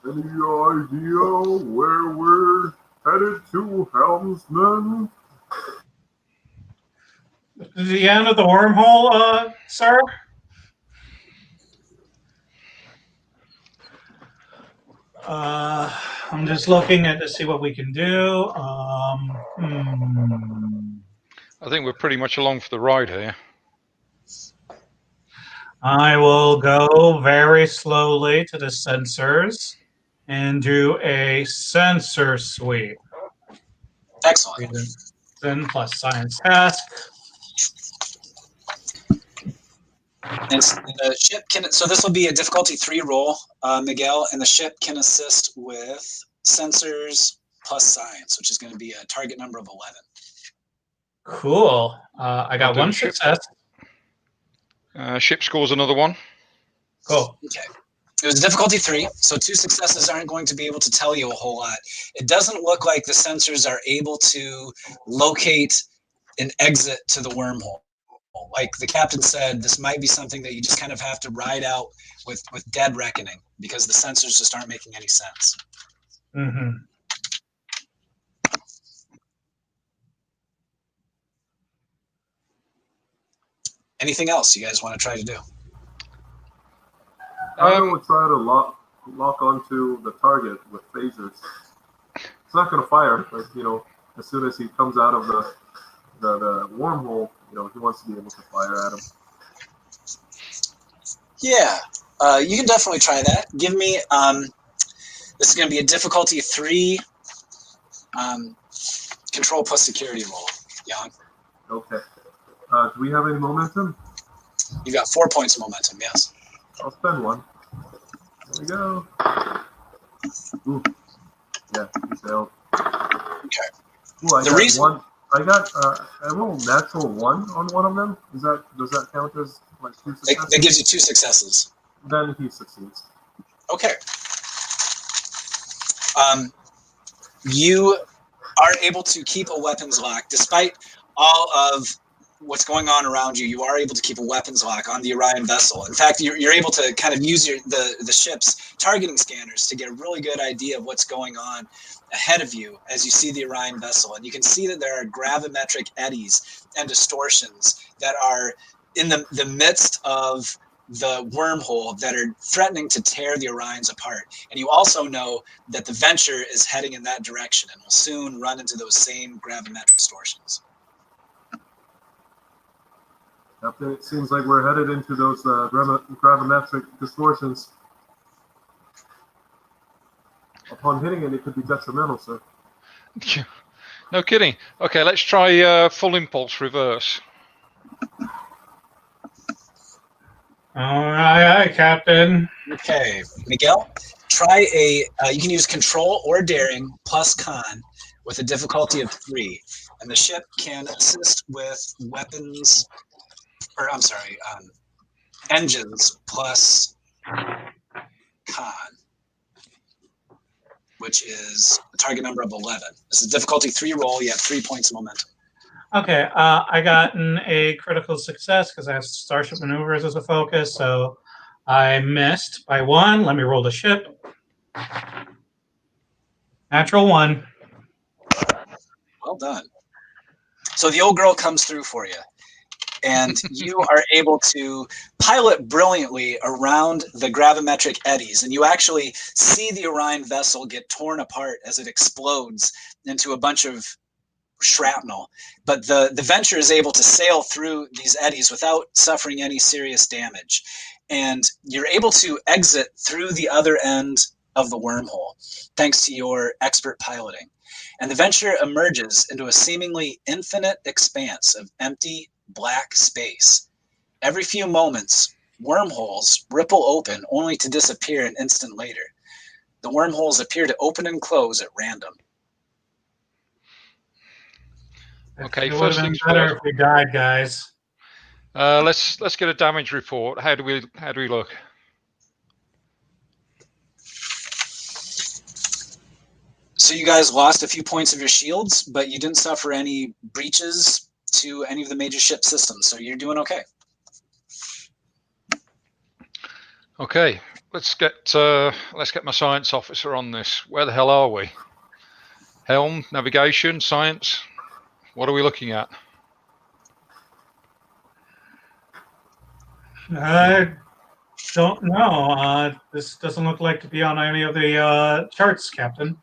Any idea where we're headed to, helmsman? The end of the wormhole, sir? I'm just looking to see what we can do. I think we're pretty much along for the ride here. I will go very slowly to the sensors and do a sensor sweep. Excellent. Then plus science task. And the ship can, so this will be a difficulty 3 roll, Miguel, and the ship can assist with sensors plus science, which is going to be a target number of 11. Cool. I got 1 success. Ship scores another 1. Cool. Okay. It was difficulty 3, so 2 successes aren't going to be able to tell you a whole lot. It doesn't look like the sensors are able to locate an exit to the wormhole. Like the captain said, this might be something that you just kind of have to ride out with dead reckoning because the sensors just aren't making any sense. Mm-hmm. Anything else you guys want to try to do? I would try to lock onto the target with phasers. It's not going to fire, but as soon as he comes out of the wormhole, he wants to be able to fire at him. Yeah, you can definitely try that. Give me, this is going to be a difficulty 3 control plus security roll, Jan. Okay. Do we have any momentum? You got 4 points of momentum, yes. I'll spend 1. There we go. Ooh. Yeah, he failed. Okay. Ooh, I I rolled natural 1 on one of them. Does that count as like 2 successes? That gives you 2 successes. Then he succeeds. Okay. You are able to keep a weapons lock despite all of what's going on around you. You are able to keep a weapons lock on the Orion vessel. In fact, you're able to kind of use the ship's targeting scanners to get a really good idea of what's going on ahead of you as you see the Orion vessel. And you can see that there are gravimetric eddies and distortions that are in the midst of the wormhole that are threatening to tear the Orions apart. And you also know that the Venture is heading in that direction and will soon run into those same gravimetric distortions. Captain, it seems like we're headed into those gravimetric distortions. Upon hitting it could be detrimental, sir. No kidding. Okay, let's try full impulse reverse. Aye, Captain. Okay, Miguel, try you can use control or daring plus con with a difficulty of 3. And the ship can assist with weapons, or I'm sorry, engines plus con, which is a target number of 11. This is difficulty 3 roll. You have 3 points of momentum. Okay, I gotten a critical success because I have Starship Maneuvers as a focus, so I missed by 1. Let me roll the ship. Natural 1. Well done. So the old girl comes through for you, and you are able to pilot brilliantly around the gravimetric eddies, and you actually see the Orion vessel get torn apart as it explodes into a bunch of shrapnel. But the Venture is able to sail through these eddies without suffering any serious damage. And you're able to exit through the other end of the wormhole, thanks to your expert piloting. And the Venture emerges into a seemingly infinite expanse of empty, black space. Every few moments, wormholes ripple open only to disappear an instant later. The wormholes appear to open and close at random. Okay, it would have been better if we died, guys. Let's get a damage report. How do we look? So you guys lost a few points of your shields, but you didn't suffer any breaches to any of the major ship systems, so you're doing okay. Okay, let's get my science officer on this. Where the hell are we? Helm, navigation, science. What are we looking at? I don't know. This doesn't look like to be on any of the charts, Captain.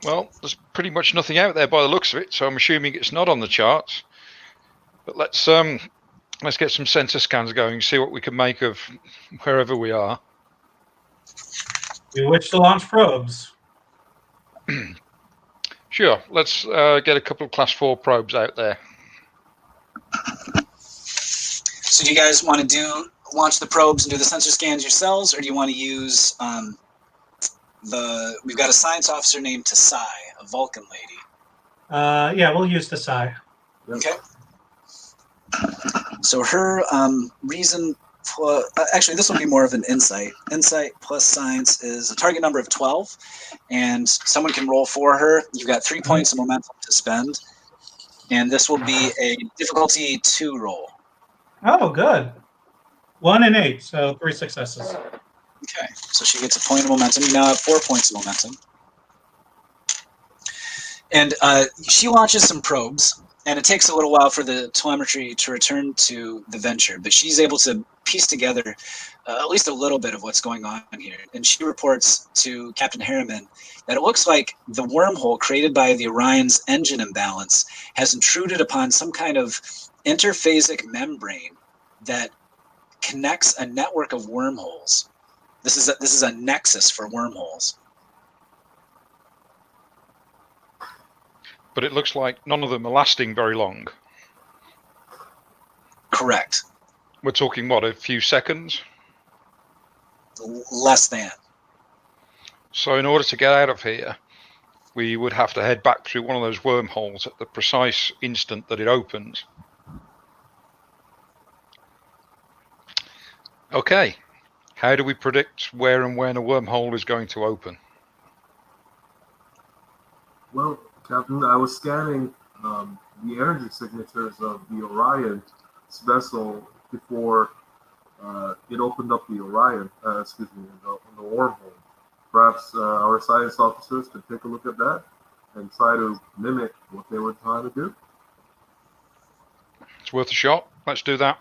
Well, there's pretty much nothing out there by the looks of it, so I'm assuming it's not on the charts. But let's get some sensor scans going, see what we can make of wherever we are. We wish to launch probes. Sure, let's get a couple of Class 4 probes out there. So do you guys want to launch the probes and do the sensor scans yourselves, or do you want to use we've got a science officer named Tasai, a Vulcan lady. Yeah, we'll use Tasai. Okay. So her reason plus, actually this will be more of an insight. Insight plus science is a target number of 12, and someone can roll for her. You've got 3 points of momentum to spend, and this will be a difficulty 2 roll. Oh, good. 1 and 8, so 3 successes. Okay, so she gets a point of momentum. You now have 4 points of momentum. And she launches some probes, and it takes a little while for the telemetry to return to the Venture, but she's able to piece together at least a little bit of what's going on here. And she reports to Captain Harriman that it looks like the wormhole created by the Orion's engine imbalance has intruded upon some kind of interphasic membrane that connects a network of wormholes. This is a nexus for wormholes. But it looks like none of them are lasting very long. Correct. We're talking, what, a few seconds? Less than. So in order to get out of here, we would have to head back through one of those wormholes at the precise instant that it opens. Okay, how do we predict where and when a wormhole is going to open? Well, Captain, I was scanning the energy signatures of the Orion vessel before it opened up the Orion, the wormhole. Perhaps our science officers could take a look at that and try to mimic what they were trying to do. It's worth a shot. Let's do that.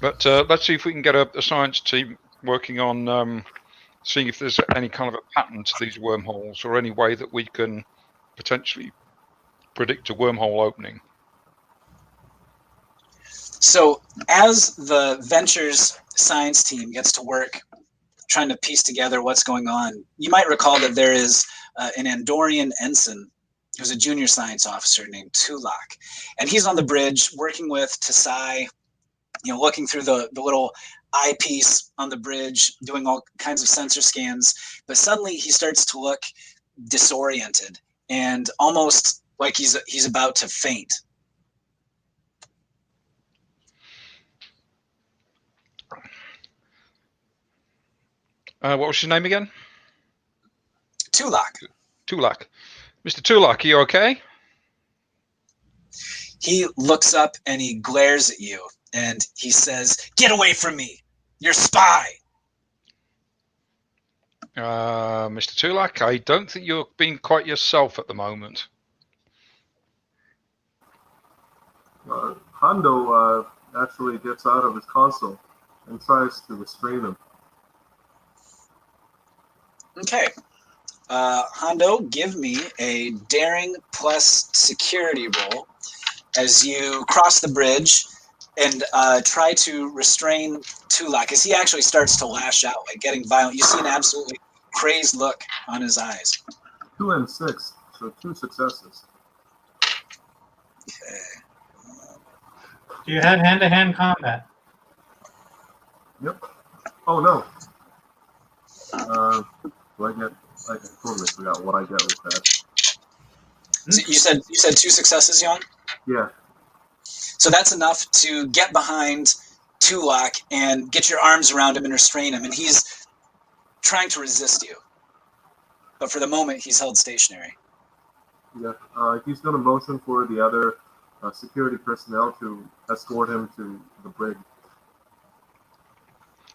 But let's see if we can get a science team working on seeing if there's any kind of a pattern to these wormholes or any way that we can potentially predict a wormhole opening. So as the Ventures science team gets to work trying to piece together what's going on, you might recall that there is an Andorian ensign who's a junior science officer named Tulak. And he's on the bridge working with Tasai, looking through the little eyepiece on the bridge, doing all kinds of sensor scans. But suddenly he starts to look disoriented and almost like he's about to faint. What was his name again? Tulak. Tulak. Mr. Tulak, are you okay? He looks up and he glares at you and he says, "Get away from me! You're a spy!" Mr. Tulak, I don't think you're being quite yourself at the moment. Hondo actually gets out of his console and tries to restrain him. Okay. Hondo, give me a daring plus security roll as you cross the bridge and try to restrain Tulak as he actually starts to lash out, like getting violent. You see an absolutely crazed look on his eyes. 2 and 6, so 2 successes. Okay. Do you have hand-to-hand combat? Yep. Oh no. I totally forgot what I get with that. So you said 2 successes, Jan? Yeah. So that's enough to get behind Tulak and get your arms around him and restrain him. And he's trying to resist you. But for the moment, he's held stationary. Yeah. He's going to motion for the other security personnel to escort him to the bridge.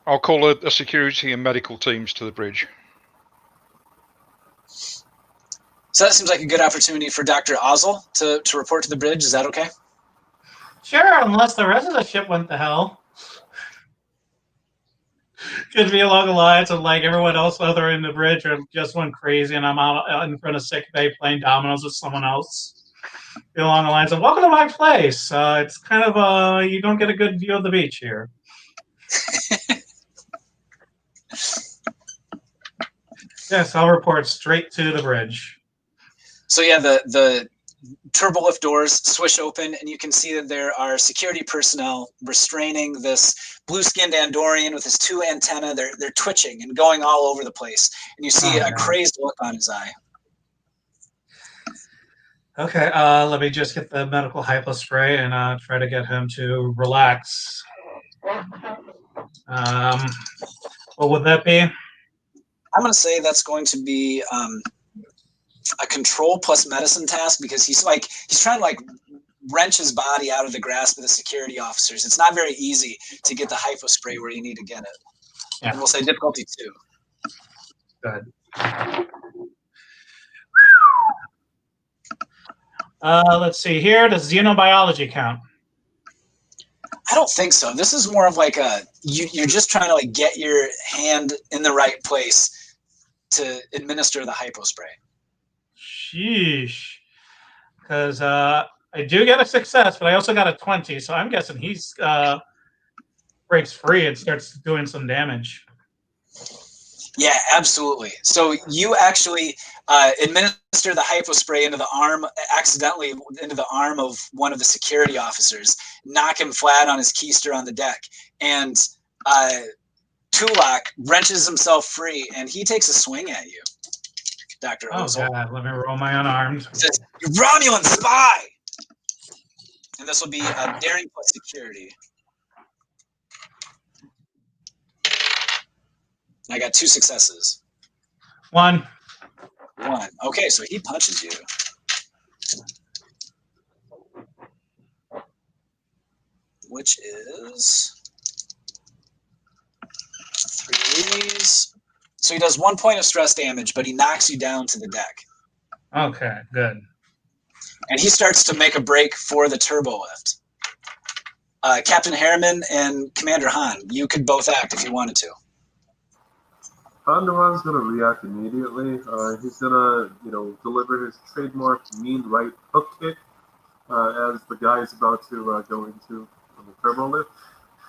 I'll call a security and medical teams to the bridge. So that seems like a good opportunity for Dr. Ozzel to report to the bridge. Is that okay? Sure, unless the rest of the ship went to hell. Could be along the lines of like everyone else other in the bridge or just went crazy and I'm out in front of sick bay playing dominoes with someone else. Be along the lines of welcome to my place. It's kind of you don't get a good view of the beach here. Yes, I'll report straight to the bridge. So yeah, the turbolift doors swish open, and you can see that there are security personnel restraining this blue-skinned Andorian with his 2 antennae. They're twitching and going all over the place, and you see a crazed look on his eye. Okay, let me just get the medical hypo spray and try to get him to relax. What would that be? I'm going to say that's going to be a control plus medicine task because he's trying to like wrench his body out of the grasp of the security officers. It's not very easy to get the hypo spray where you need to get it. Yeah. And we'll say difficulty 2. Good. Let's see here. Does xenobiology count? I don't think so. This is more of like you're just trying to like get your hand in the right place to administer the hypo spray. Sheesh. Because I do get a success, but I also got a 20, so I'm guessing he's breaks free and starts doing some damage. Yeah, absolutely. So you actually administer the hypo spray accidentally into the arm of one of the security officers, knock him flat on his keister on the deck. And Tulak wrenches himself free, and he takes a swing at you, Dr. Oh, Ozel. God. Let me roll my unarmed. He says, "You Romulan spy!" And this will be a daring plus security. I got 2 successes. 1. 1. Okay, so he punches you. Which is 3. So he does 1 point of stress damage, but he knocks you down to the deck. Okay, good. And he starts to make a break for the turbo lift. Captain Harriman and Commander Han, you could both act if you wanted to. Pandawan's gonna react immediately. He's gonna, deliver his trademark mean right hook kick as the guy is about to go into the turbo lift.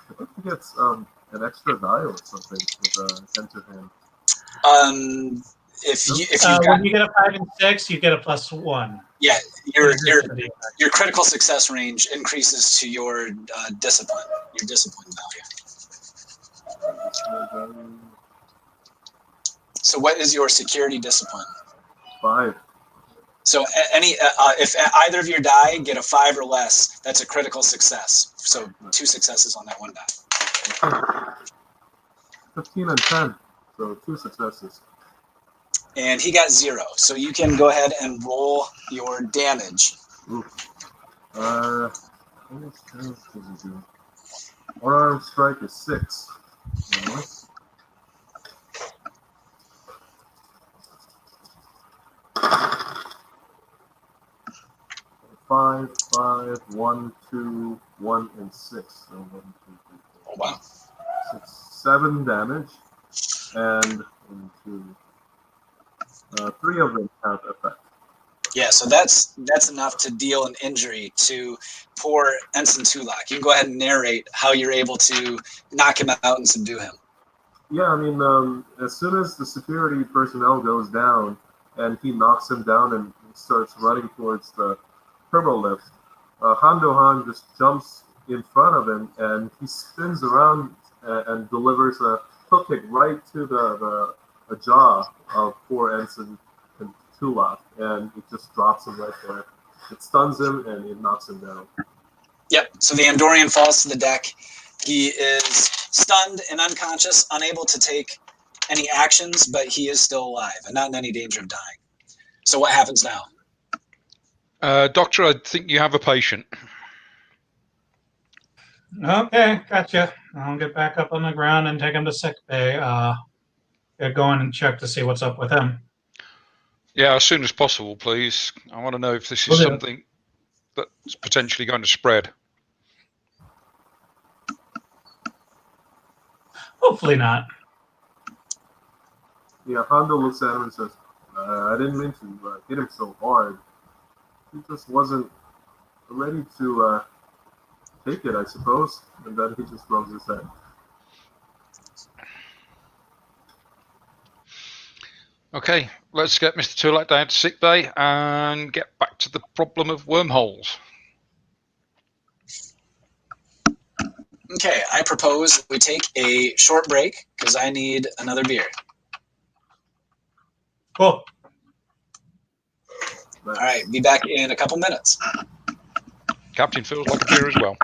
I think he gets an extra die or something with enter hand. If you when you get a 5 and 6, you get a +1. Yeah, your critical success range increases to your discipline value. So what is your security discipline? 5. So if either of your die get a 5 or less, that's a critical success. So 2 successes on that one die. 15 and 10, so 2 successes. And he got 0, so you can go ahead and roll your damage. How much damage does he do? One-arm strike is 6. Five, 1, 2, 1, and 6. So 1, 2, 3, 4, oh, wow. 6, 7 damage, and 1, 2, 3 of them have effect. Yeah, so that's enough to deal an injury to poor Ensign Tulak. You can go ahead and narrate how you're able to knock him out and subdue him. Yeah, I mean, as soon as the security personnel goes down and he knocks him down and starts running towards the turbo lift, Hondo Han just jumps in front of him and he spins around and delivers a hook kick right to the jaw of poor Ensign Tulak, and it just drops him right there. It stuns him and it knocks him down. Yep, so the Andorian falls to the deck. He is stunned and unconscious, unable to take any actions, but he is still alive and not in any danger of dying. So what happens now? Doctor, I think you have a patient. Okay, gotcha. I'll get back up on the ground and take him to sick bay. Get going and check to see what's up with him. Yeah, as soon as possible, please. I want to know if this is something that's potentially going to spread. Hopefully not. Yeah, Hondo looks at him and says, I didn't mean to hit him so hard. He just wasn't ready to take it, I suppose. And then he just rubs his head. Okay, let's get Mr. Tulak down to sick bay and get back to the problem of wormholes. Okay, I propose we take a short break because I need another beer. Cool. All right, be back in a couple minutes. Captain feels like a beer as well.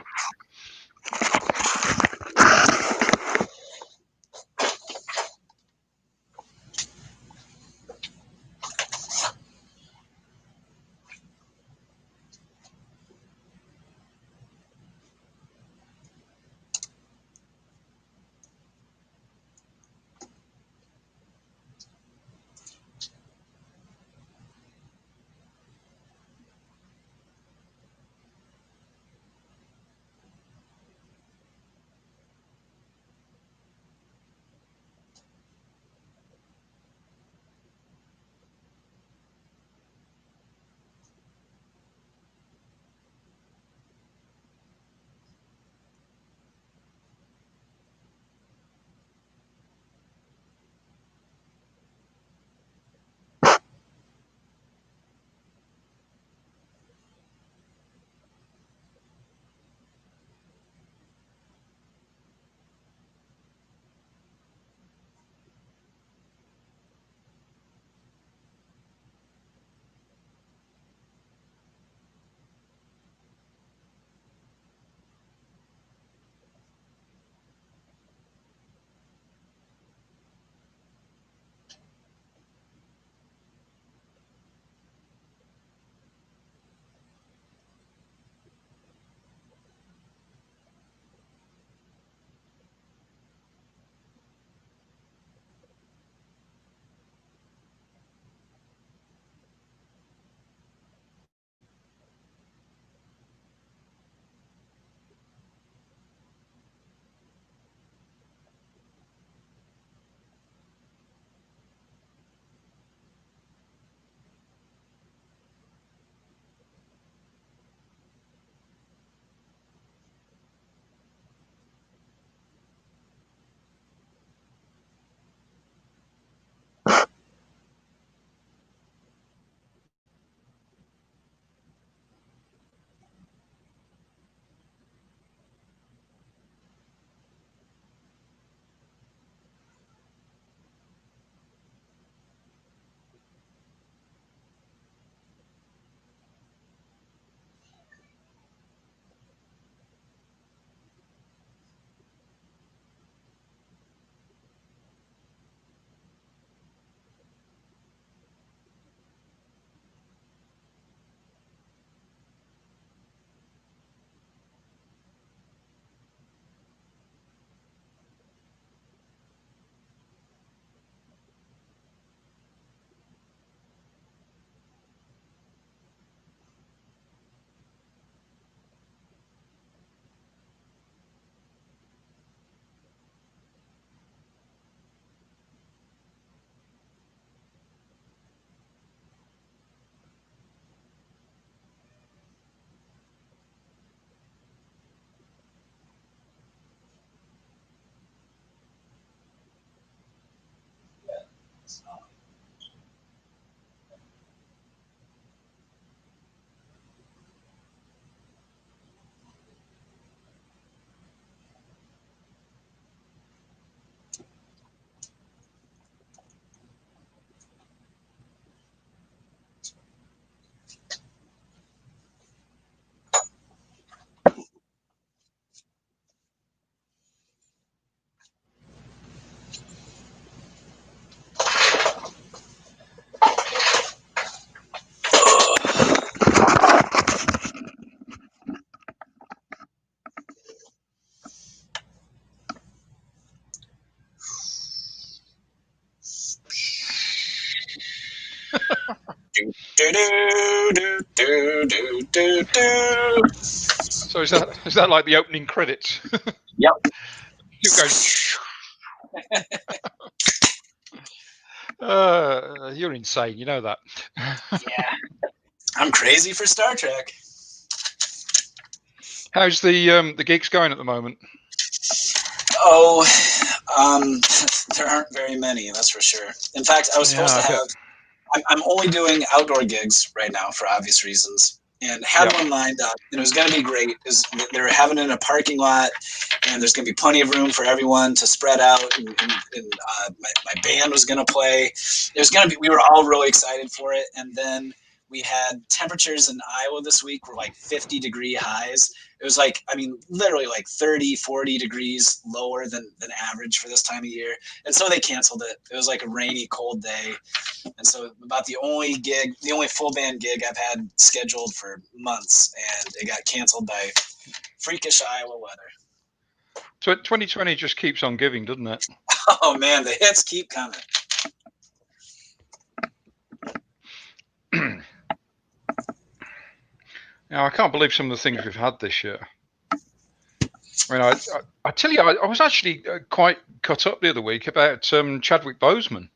do do do do do. So is that like the opening credits? Yep. You go. You're insane. You know that. Yeah, I'm crazy for Star Trek. How's the gigs going at the moment? Oh, there aren't very many, that's for sure. In fact, I was supposed to have. I'm only doing outdoor gigs right now for obvious reasons, and had one lined up, and it was going to be great. They were having it in a parking lot, and there's going to be plenty of room for everyone to spread out, and my band was going to play. It was going to be. We were all really excited for it, and then we had temperatures in Iowa this week were like 50-degree highs. It was like, I mean, literally like 30, 40 degrees lower than average for this time of year. And so they canceled it. It was like a rainy, cold day. And so about the only full band gig I've had scheduled for months, and it got canceled by freakish Iowa weather. So 2020 just keeps on giving, doesn't it? Oh man, the hits keep coming. Now, I can't believe some of the things we've had this year. I mean, I tell you, I was actually quite cut up the other week about Chadwick Boseman.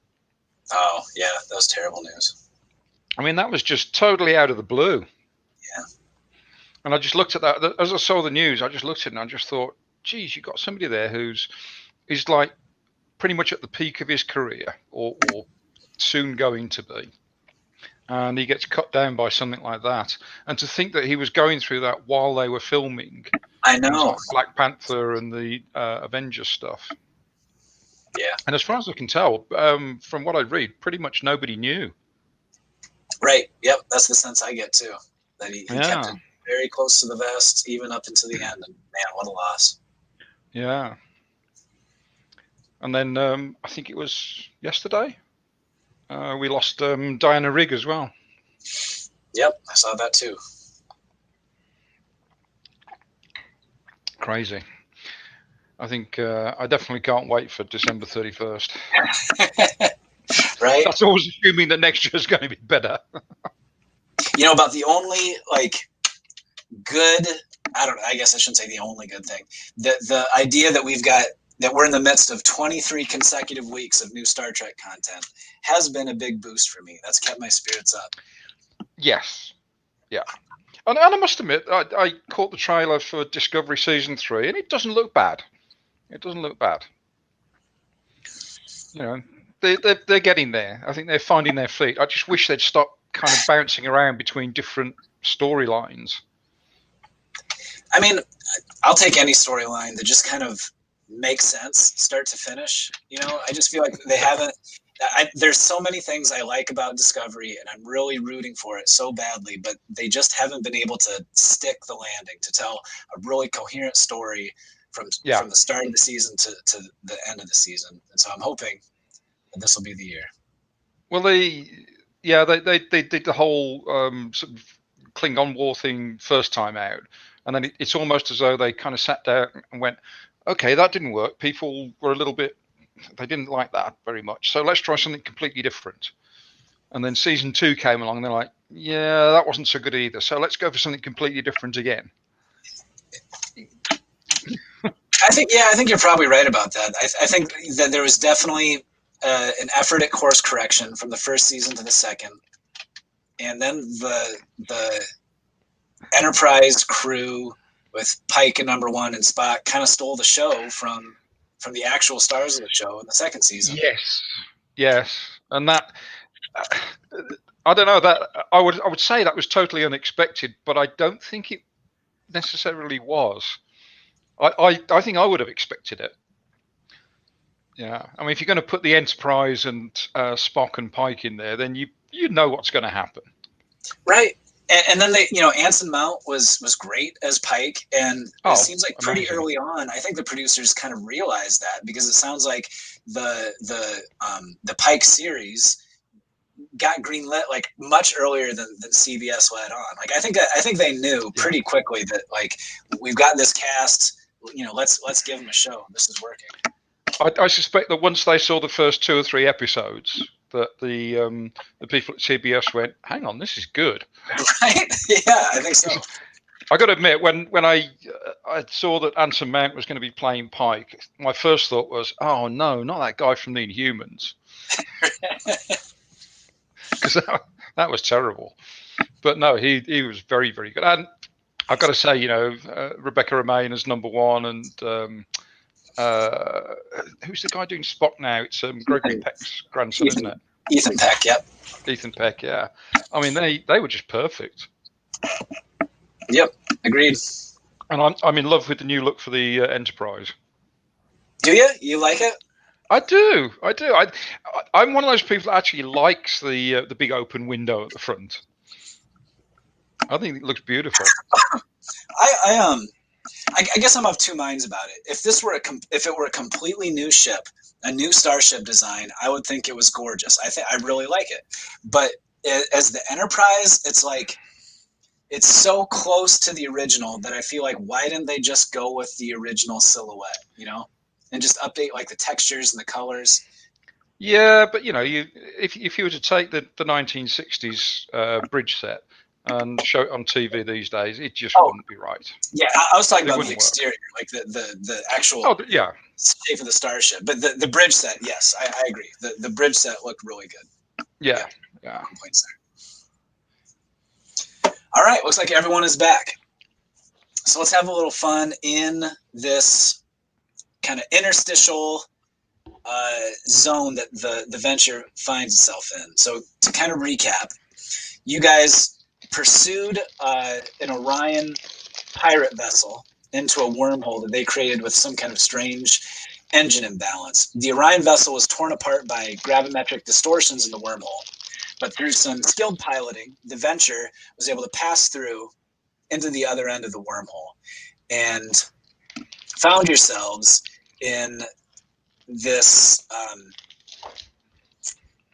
Oh, yeah, that was terrible news. I mean, that was just totally out of the blue. Yeah. And I just looked at that. As I saw the news, I just looked at it and I just thought, geez, you've got somebody there who's like pretty much at the peak of his career or soon going to be. And he gets cut down by something like that. And to think that he was going through that while they were filming. I know. Like Black Panther and the Avengers stuff. Yeah. And as far as I can tell, from what I read, pretty much nobody knew. Right. Yep. That's the sense I get too. That he kept it very close to the vest, even up into the end. And man, what a loss. Yeah. And then I think it was yesterday. We lost Diana Rigg as well. Yep, I saw that too. Crazy. I think I definitely can't wait for December 31st. Right? That's always assuming that next year is going to be better. You know, about the only good, I don't know, I guess I shouldn't say the only good thing. The idea that we're in the midst of 23 consecutive weeks of new Star Trek content has been a big boost for me. That's kept my spirits up. Yes. Yeah. And I must admit, I caught the trailer for Discovery Season 3, and it doesn't look bad. It doesn't look bad. You know, they're getting there. I think they're finding their feet. I just wish they'd stop kind of bouncing around between different storylines. I mean, I'll take any storyline that just kind of makes sense, start to finish. You know, I just feel like they haven't. There's so many things I like about Discovery, and I'm really rooting for it so badly, but they just haven't been able to stick the landing to tell a really coherent story from the start of the season to the end of the season. And so I'm hoping that this will be the year. Well, they did the whole sort of Klingon War thing first time out, and then it's almost as though they kind of sat down and went, okay, that didn't work. People were a little bit, they didn't like that very much. So let's try something completely different. And then season 2 came along and they're like, yeah, that wasn't so good either. So let's go for something completely different again. I think you're probably right about that. I think that there was definitely an effort at course correction from the first season to the second. And then the Enterprise crew with Pike and Number One and Spock kind of stole the show from the actual stars of the show in the second season. Yes, and that I don't know, that I would say that was totally unexpected, but I don't think it necessarily was. I think I would have expected it. Yeah, I mean, if you're going to put the Enterprise and Spock and Pike in there, then you know what's going to happen, right? And then Anson Mount was great as Pike, and it seems like pretty early on, I think the producers kind of realized that, because it sounds like the Pike series got greenlit like much earlier than CBS let on. Like I think they knew pretty quickly that like we've got this cast, let's give them a show. This is working. I suspect that once they saw the first 2 or 3 episodes, that the people at CBS went, hang on, this is good. Right? Yeah, I think so. I got to admit, when I saw that Anson Mount was going to be playing Pike, my first thought was, oh no, not that guy from the Inhumans, because that was terrible. But no, he was very, very good. And I've got to say, Rebecca Romaine as number one, and who's the guy doing Spock now? It's Gregory Peck's grandson, isn't it? Ethan Peck, yep. Ethan Peck, yeah. I mean, they were just perfect. Yep, agreed. And I'm in love with the new look for the Enterprise. Do you? You like it? I do. I'm one of those people that actually likes the big open window at the front. I think it looks beautiful. I guess I'm of two minds about it. If it were a completely new ship, a new starship design, I would think it was gorgeous. I really like it. But as the Enterprise, it's like it's so close to the original that I feel like why didn't they just go with the original silhouette, and just update like the textures and the colors? Yeah, but if you were to take the 1960s bridge set and show it on TV these days, it just wouldn't be right. Yeah, I was talking about the exterior, like the actual shape of the starship. But the bridge set, yes, I agree. The bridge set looked really good. Yeah. No complaints there. All right, looks like everyone is back. So let's have a little fun in this kind of interstitial zone that the Venture finds itself in. So to kind of recap, you guys pursued an Orion pirate vessel into a wormhole that they created with some kind of strange engine imbalance. The Orion vessel was torn apart by gravimetric distortions in the wormhole, but through some skilled piloting, the Venture was able to pass through into the other end of the wormhole and found yourselves in this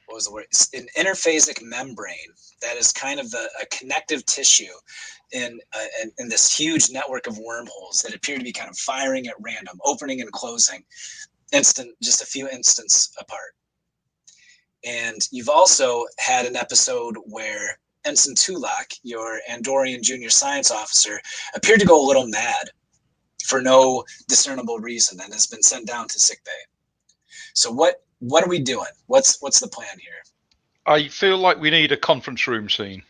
what was the word? An interphasic membrane that is kind of a connective tissue in this huge network of wormholes that appear to be kind of firing at random, opening and closing, just a few instants apart. And you've also had an episode where Ensign Tulak, your Andorian junior science officer, appeared to go a little mad for no discernible reason and has been sent down to sickbay. So what are we doing? What's the plan here? I feel like we need a conference room scene.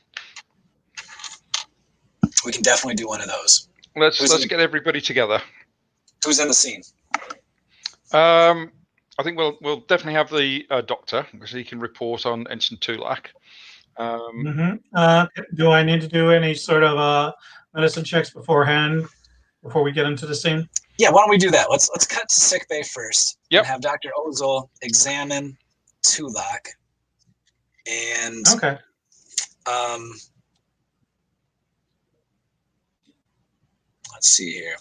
We can definitely do one of those. Let's get everybody together. Who's in the scene? I think we'll definitely have the doctor because he can report on Ensign Tulak. Do I need to do any sort of medicine checks beforehand before we get into the scene? Yeah, why don't we do that? Let's cut to sickbay first. Yep. And have Dr. Ozol examine Tulak. And okay. Let's see here.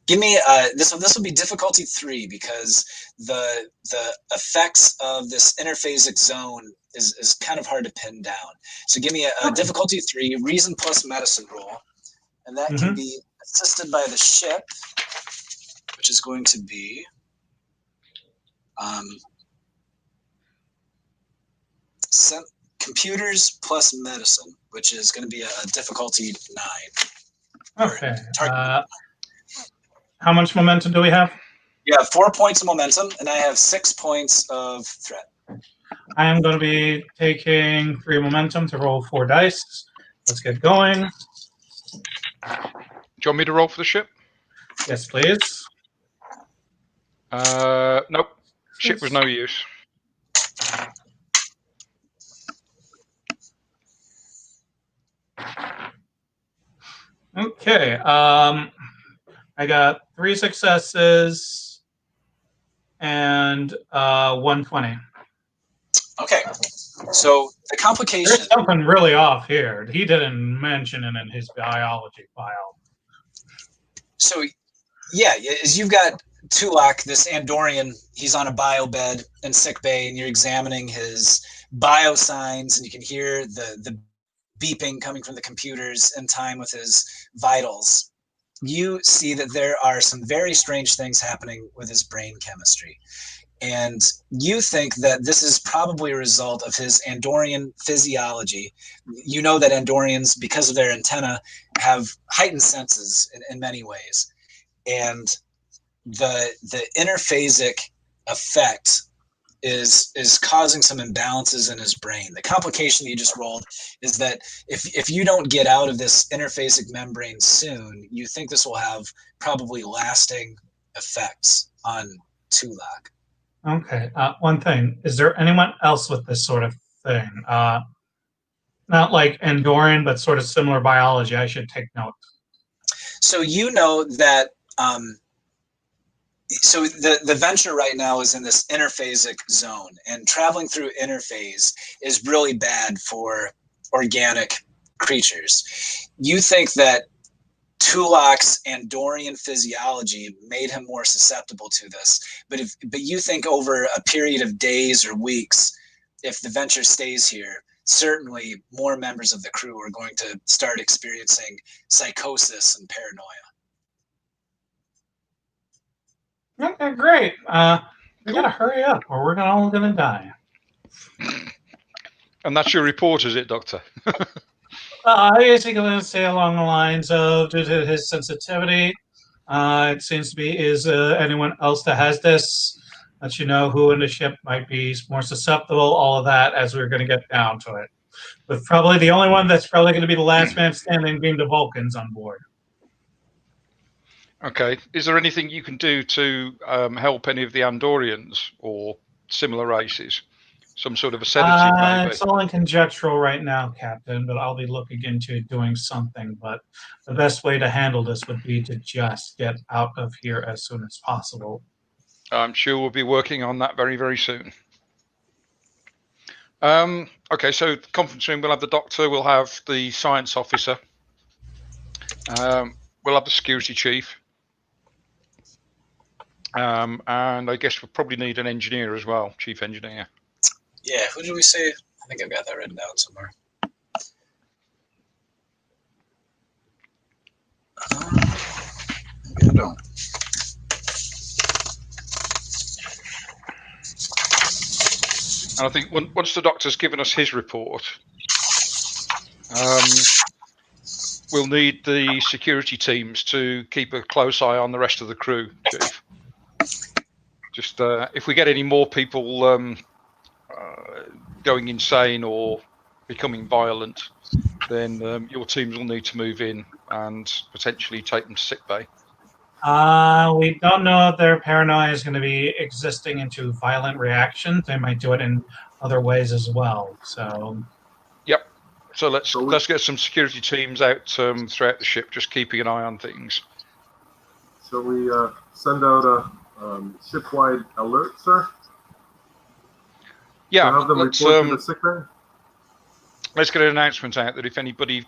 Give me this will be difficulty 3 because the effects of this interphasic zone is kind of hard to pin down. So give me a difficulty 3 reason plus medicine roll, and that can be assisted by the ship, which is going to be computers plus medicine, which is going to be a difficulty 9. Okay. How much momentum do we have? You have 4 points of momentum, and I have 6 points of threat. I am going to be taking 3 momentum to roll 4 dice. Let's get going. Do you want me to roll for the ship? Yes, please. Nope. Ship was no use. Okay. I got 3 successes and 120. Okay. So the complication. There's something really off here. He didn't mention it in his biology file. So, yeah, as you've got Tulak, this Andorian, he's on a bio bed in sick bay, and you're examining his bio signs, and you can hear the beeping coming from the computers in time with his vitals. You see that there are some very strange things happening with his brain chemistry. And you think that this is probably a result of his Andorian physiology. You know that Andorians, because of their antenna, have heightened senses in many ways. And the interphasic effect is causing some imbalances in his brain. The complication that you just rolled is that if you don't get out of this interphasic membrane soon, you think this will have probably lasting effects on Tulak. Okay. One thing: is there anyone else with this sort of thing? Not like Andorian, but sort of similar biology. I should take note. So you know that. So the venture right now is in this interphasic zone, and traveling through interphase is really bad for organic creatures. You think that Tulak's Andorian physiology made him more susceptible to this, but you think over a period of days or weeks, if the venture stays here, certainly more members of the crew are going to start experiencing psychosis and paranoia. Okay, great. We Cool. gotta hurry up, or we're all gonna die. And that's your report, is it, Doctor? Basically, going to say along the lines of due to his sensitivity, it seems to be is anyone else that has this, let you know who in the ship might be more susceptible, all of that as we're going to get down to it. But probably the only one that's probably going to be the last man standing being the Vulcans on board. Okay. Is there anything you can do to help any of the Andorians or similar races? Some sort of a sedative, maybe? It's all in conjectural right now, Captain, but I'll be looking into doing something. But the best way to handle this would be to just get out of here as soon as possible. I'm sure we'll be working on that very, very soon. Okay, so the conference room, we'll have the doctor, we'll have the science officer, we'll have the security chief, and I guess we'll probably need an engineer as well, chief engineer. Yeah, who did we say? I think I've got that written down somewhere. Maybe I don't. And I think once the doctor's given us his report, we'll need the security teams to keep a close eye on the rest of the crew, Chief. Just if we get any more people going insane or becoming violent, then your teams will need to move in and potentially take them to sick bay. We don't know if their paranoia is going to be existing into violent reactions. They might do it in other ways as well. So, yep. So let's get some security teams out throughout the ship, just keeping an eye on things. Shall we send out a ship-wide alert, sir? Yeah. To have them report to the sick bay? Let's get an announcement out that if anybody,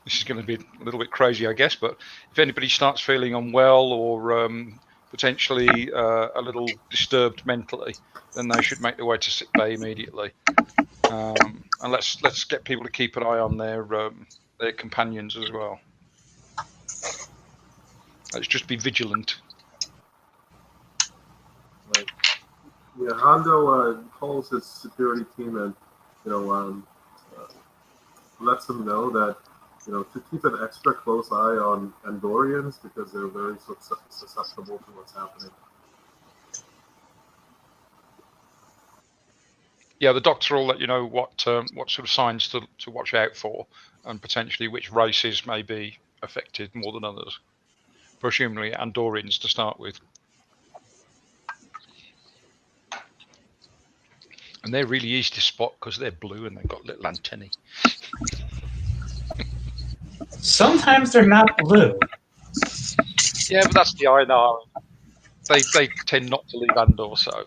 this is going to be a little bit crazy, I guess, but if anybody starts feeling unwell or potentially a little disturbed mentally, then they should make their way to sick bay immediately. And let's get people to keep an eye on their companions as well. Let's just be vigilant. Right. Yeah, Hondo calls his security team and lets them know that to keep an extra close eye on Andorians because they're very susceptible to what's happening. Yeah, the doctor will let you know what sort of signs to watch out for, and potentially which races may be affected more than others. Presumably Andorians to start with. And they're really easy to spot because they're blue and they've got little antennae. sometimes they're not blue. Yeah, but that's the Einar. They tend not to leave Andor, so.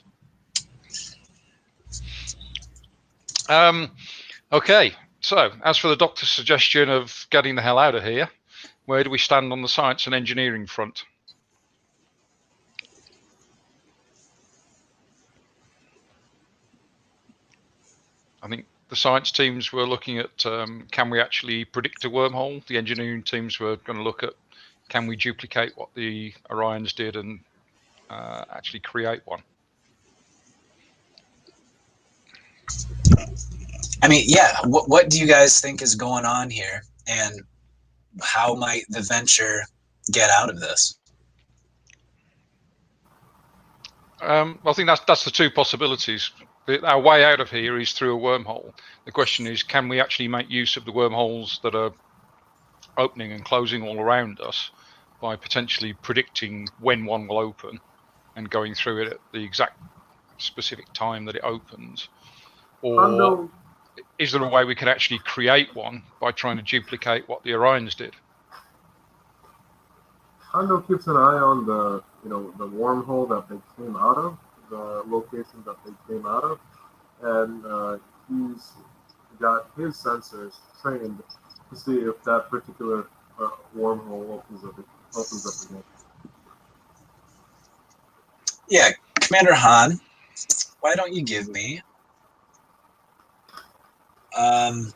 Okay, so as for the doctor's suggestion of getting the hell out of here, where do we stand on the science and engineering front? I think the science teams were looking at can we actually predict a wormhole? The engineering teams were going to look at can we duplicate what the Orions did and actually create one? I mean, yeah. What do you guys think is going on here, and how might the venture get out of this? I think that's the two possibilities. Our way out of here is through a wormhole. The question is, can we actually make use of the wormholes that are opening and closing all around us by potentially predicting when one will open and going through it at the exact specific time that it opens? Or is there a way we can actually create one by trying to duplicate what the Orions did? Hondo keeps an eye on the wormhole that they came out of, the location that they came out of, and he's got his sensors trained to see if that particular wormhole opens up again. Yeah, Commander Han, why don't you give me an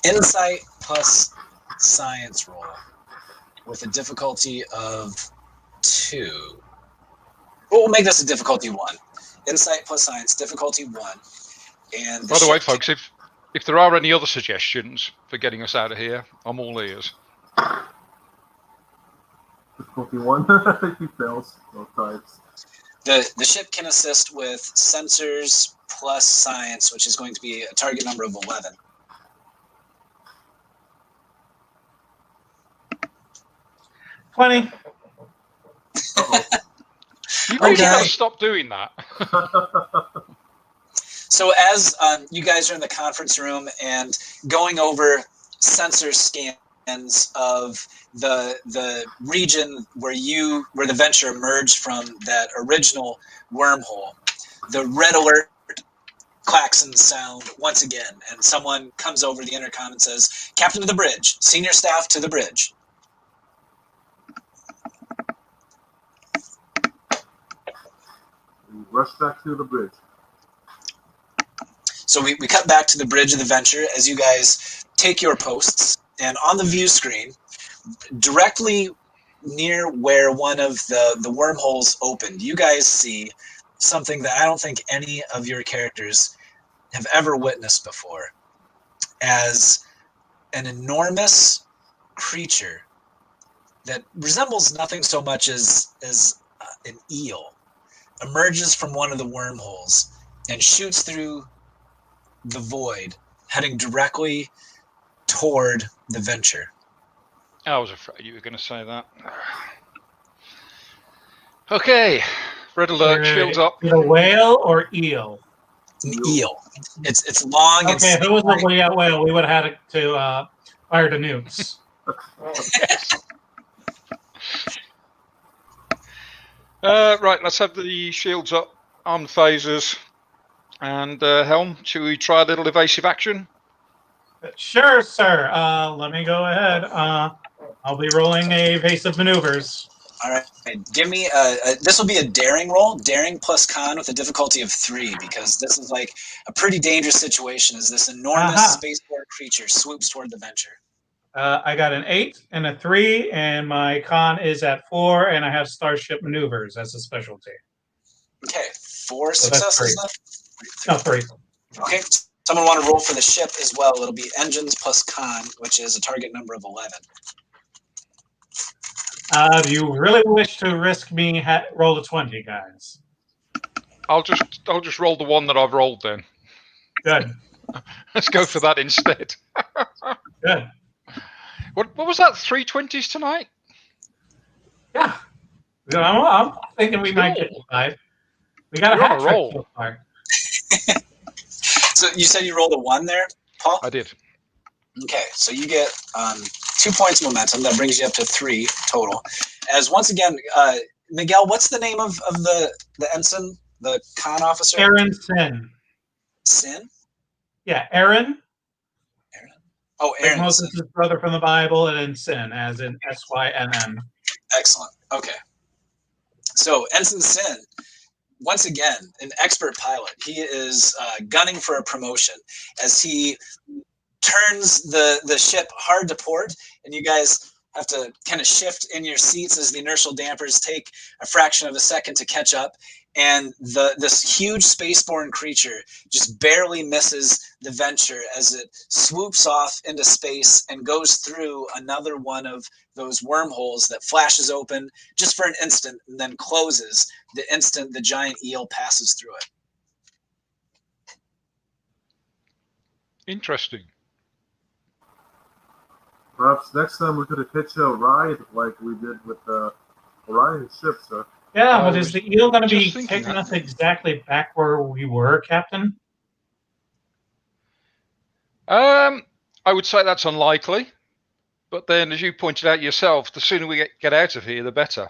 insight plus science roll with a difficulty of 2. We'll make this a difficulty 1. Insight plus science, difficulty 1. And by the way, folks, if there are any other suggestions for getting us out of here, I'm all ears. Difficulty 1, he fails both types. The ship can assist with sensors plus science, which is going to be a target number of 11. $20. You really got to stop doing that. So as you guys are in the conference room and going over sensor scans of the region where the venture emerged from that original wormhole, the red alert klaxons sound once again, and someone comes over the intercom and says, "Captain to the bridge, senior staff to the bridge." We rush back to the bridge. So we cut back to the bridge of the venture as you guys take your posts, and on the view screen, directly near where one of the wormholes opened, you guys see something that I don't think any of your characters have ever witnessed before, as an enormous creature that resembles nothing so much as an eel emerges from one of the wormholes and shoots through the void, heading directly toward the venture. I was afraid you were going to say that. Okay, red alert, shields up. Is it a whale or eel? An eel. It's long. Okay, if it was a whale, we would have had to fire the nukes. Yes. Right, let's have the shields up, armed phasers, and helm. Should we try a little evasive action? Sure, sir. Let me go ahead. I'll be rolling a evasive maneuvers. All right, give me this will be a daring roll, daring plus con with a difficulty of 3, because this is like a pretty dangerous situation as this enormous spaceport creature swoops toward the venture. I got an 8 and a 3, and my con is at 4, and I have starship maneuvers as a specialty. Okay, 4 successes left? No, 3. Okay, someone want to roll for the ship as well. It'll be engines plus con, which is a target number of 11. Do you really wish to risk me roll a 20, guys? I'll just roll the one that I've rolled then. Good. Let's go for that instead. Good. What was that? 320s tonight? Yeah. I'm thinking we might get 5. We got a hat trick so far. So you said you rolled a 1 there, Paul? I did. Okay, so you get 2 points momentum. That brings you up to 3 total. As once again, Miguel, what's the name of the ensign, the con officer? Aaron Sin. Sin? Yeah, Aaron. Oh, Aaron. Like Moses' brother from the Bible, and then Sin, as in S-Y-N-N. Excellent. Okay. So Ensign Sin, once again, an expert pilot. He is gunning for a promotion as he turns the ship hard to port, and you guys have to kind of shift in your seats as the inertial dampers take a fraction of a second to catch up. and this huge spaceborne creature just barely misses the Venture as it swoops off into space and goes through another one of those wormholes that flashes open just for an instant and then closes the instant the giant eel passes through it. Interesting. Perhaps next time we could hitch a ride like we did with the Orion ship, sir. Yeah, but is the eel going to be just thinking taking that. us exactly back where we were, Captain? I would say that's unlikely, but then, as you pointed out yourself, the sooner we get out of here, the better.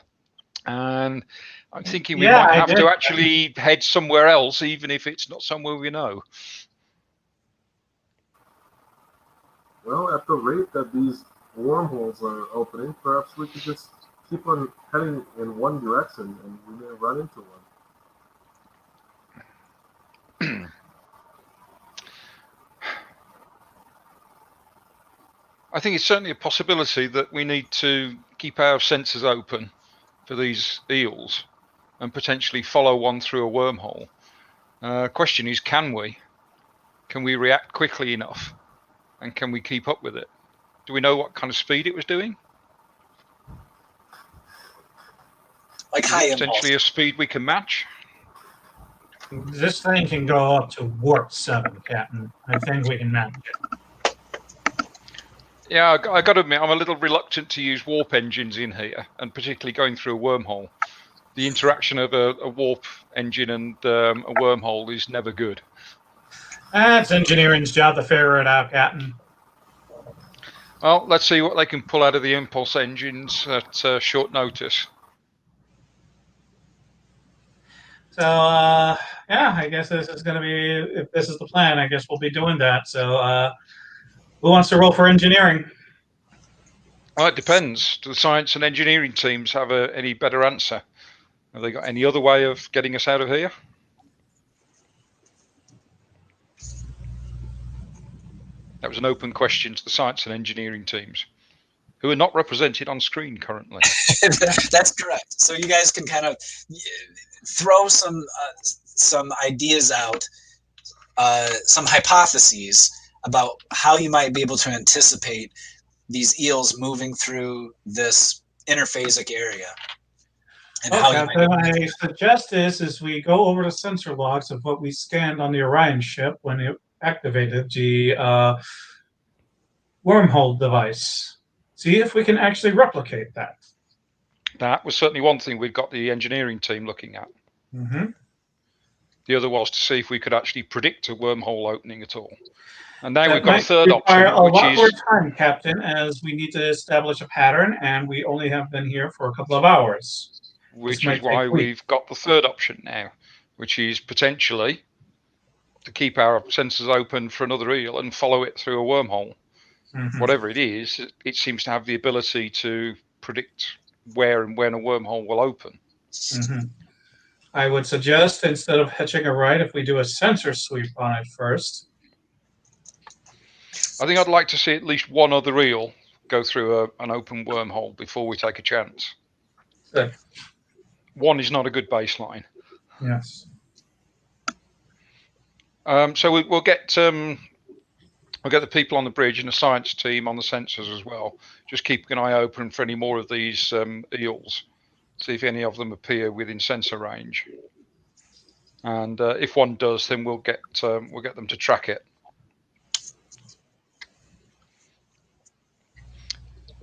And I'm thinking we might have to actually head somewhere else, even if it's not somewhere we know. Well, at the rate that these wormholes are opening, perhaps we could just keep on heading in one direction and we may run into one. I think it's certainly a possibility that we need to keep our sensors open for these eels and potentially follow one through a wormhole. Question is, can we? Can we react quickly enough? And can we keep up with it? Do we know what kind of speed it was doing? Like high impulse. Potentially a speed we can match? This thing can go up to warp 7, Captain. I think we can manage it. Yeah, I got to admit, I'm a little reluctant to use warp engines in here, and particularly going through a wormhole. The interaction of a warp engine and a wormhole is never good. It's engineering's job to figure it out, Captain. Well, let's see what they can pull out of the impulse engines at short notice. So, yeah, I guess this is going to be, if this is the plan, I guess we'll be doing that. So, who wants to roll for engineering? Well, it depends. Do the science and engineering teams have any better answer? Have they got any other way of getting us out of here? That was an open question to the science and engineering teams, who are not represented on screen currently. That's correct. So you guys can kind of throw some ideas out, some hypotheses about how you might be able to anticipate these eels moving through this interphasic area. And I suggest is we go over the sensor logs of what we scanned on the Orion ship when it activated the wormhole device. See if we can actually replicate that. That was certainly one thing we've got the engineering team looking at. Mm-hmm. The other was to see if we could actually predict a wormhole opening at all. And now we've got a third option, which is... more time, Captain, as we need to establish a pattern, and we only have been here for a couple of hours. Which is why we've got the third option now, which is potentially to keep our sensors open for another eel and follow it through a wormhole. Mm-hmm. Whatever it is, it seems to have the ability to predict where and when a wormhole will open. Mm-hmm. I would suggest, instead of hitching a ride, if we do a sensor sweep on it first. I think I'd like to see at least one other eel go through an open wormhole before we take a chance. Good. One is not a good baseline. Yes. So we'll get the people on the bridge and the science team on the sensors as well. Just keep an eye open for any more of these eels. See if any of them appear within sensor range. And if one does, then we'll get them to track it.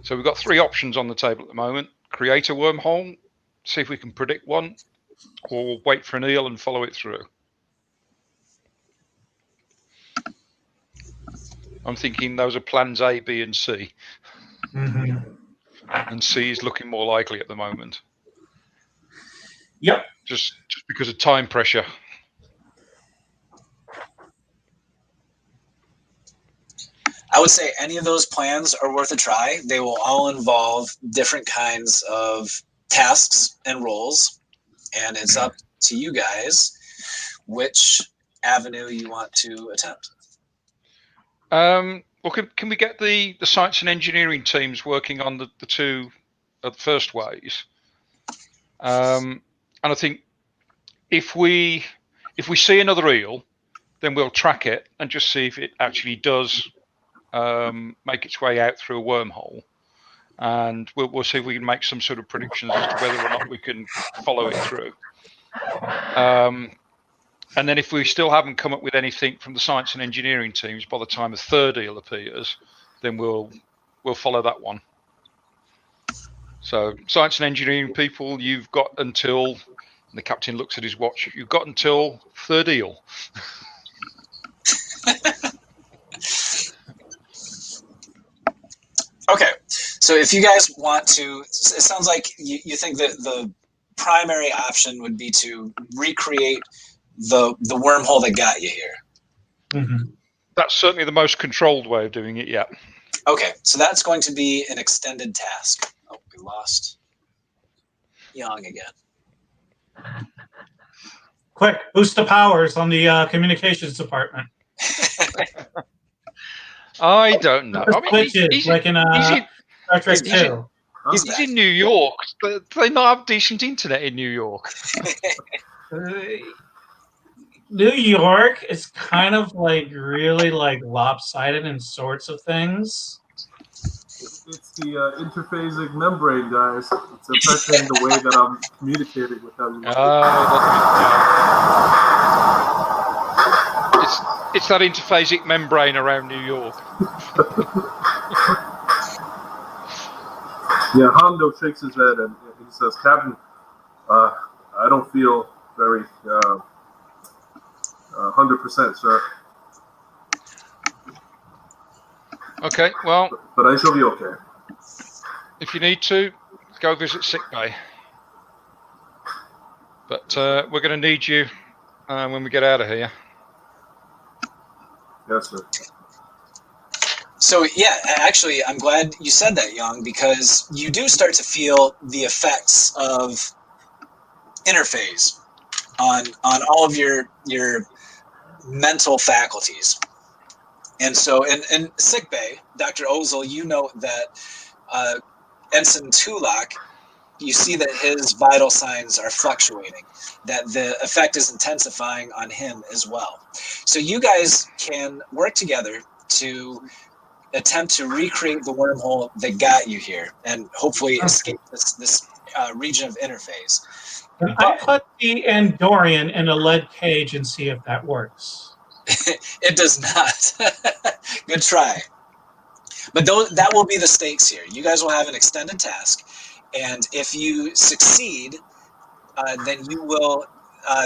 So we've got three options on the table at the moment: create a wormhole, see if we can predict one, or wait for an eel and follow it through. I'm thinking those are plans A, B, and C. Mm-hmm. And C is looking more likely at the moment. Yep. Just because of time pressure. I would say any of those plans are worth a try. They will all involve different kinds of tasks and roles, and it's up to you guys which avenue you want to attempt. Well, can we get the science and engineering teams working on the two of the first ways? And I think if we see another eel, then we'll track it and just see if it actually does make its way out through a wormhole, and we'll see if we can make some sort of predictions as to whether or not we can follow it through. And then if we still haven't come up with anything from the science and engineering teams by the time a third eel appears, then we'll follow that one. So science and engineering people, you've got until, and the captain looks at his watch, you've got until third eel. Okay, so if you guys want to, it sounds like you think that the primary option would be to recreate the wormhole that got you here. Mm-hmm. That's certainly the most controlled way of doing it, yeah. Okay, so that's going to be an extended task. Oh, we lost Young again. Quick, boost the powers on the communications department. I don't know. I mean, Glitches, like in Star Trek 2. He's in New York. Do they not have decent internet in New York? New York is kind of like really like lopsided in sorts of things. It's the interphasic membrane, guys. It's affecting the way that I'm communicating with them. It's that interphasic membrane around New York. Yeah, Hondo shakes his head and he says, "Captain, I don't feel very 100%, sir. Okay, well, but I shall be okay. If you need to, go visit sickbay. But we're going to need you when we get out of here." Yes, sir. So yeah, actually, I'm glad you said that, Young, because you do start to feel the effects of interphase on all of your mental faculties. And so in sickbay, Dr. Ozel, you note that Ensign Tulak, you see that his vital signs are fluctuating, that the effect is intensifying on him as well. So you guys can work together to attempt to recreate the wormhole that got you here and hopefully escape this region of interphase. Can I put the Andorian in a lead cage and see if that works? It does not. Good try. But that will be the stakes here. You guys will have an extended task, and if you succeed, then you will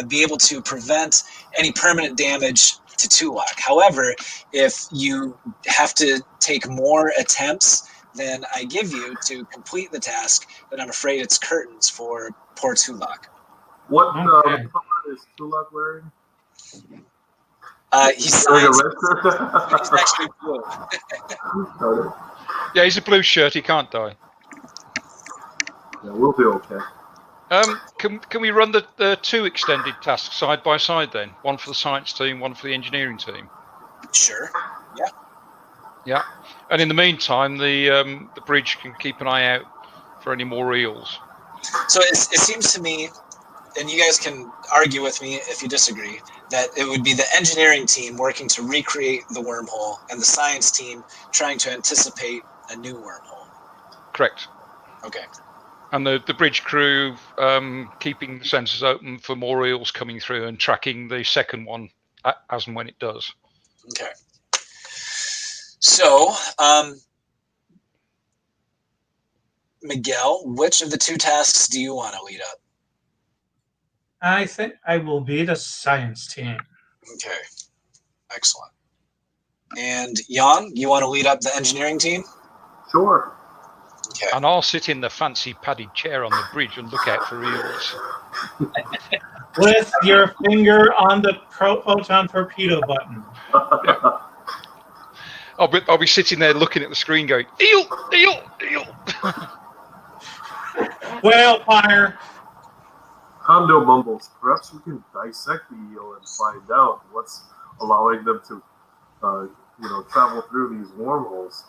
be able to prevent any permanent damage to Tulak. However, if you have to take more attempts than I give you to complete the task, then I'm afraid it's curtains for poor Tulak. What color is Tulak wearing? He's actually blue. Yeah, he's a blue shirt. He can't die. Yeah, we'll be okay. Can we run the two extended tasks side by side then? One for the science team, one for the engineering team. Sure. Yeah. Yeah. And in the meantime, the bridge can keep an eye out for any more eels. So it seems to me, and you guys can argue with me if you disagree, that it would be the engineering team working to recreate the wormhole and the science team trying to anticipate a new wormhole. Correct. Okay. And the bridge crew keeping the sensors open for more eels coming through and tracking the second one as and when it does. Okay. So, Miguel, which of the two tasks do you want to lead up? I think I will be the science team. Okay. Excellent. And Jan, you want to lead up the engineering team? Sure. Okay. And I'll sit in the fancy padded chair on the bridge and look out for eels. With your finger on the proton torpedo button. Yeah. I'll be sitting there looking at the screen going, eel, eel, eel. Whale fire. Hondo mumbles, perhaps we can dissect the eel and find out what's allowing them to, travel through these wormholes.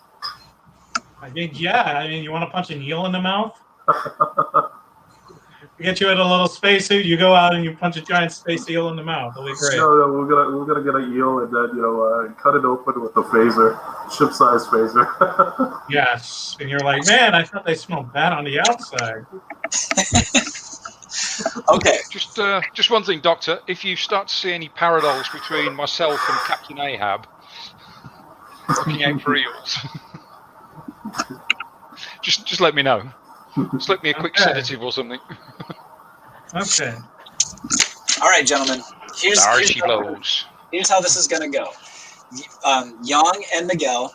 I mean, yeah. I mean, you want to punch an eel in the mouth? get you in a little spacesuit. You go out and you punch a giant space eel in the mouth. It'll be great. No, we're gonna get an eel and then cut it open with a phaser, ship-sized phaser. Yes, and you're like, man, I thought they smelled bad on the outside. Okay. Just one thing, Doctor. If you start to see any parallels between myself and Captain Ahab, looking out for eels, just let me know. Slip me a quick sedative or something. Okay. All right, gentlemen. Here's how this is going to go. Yang and Miguel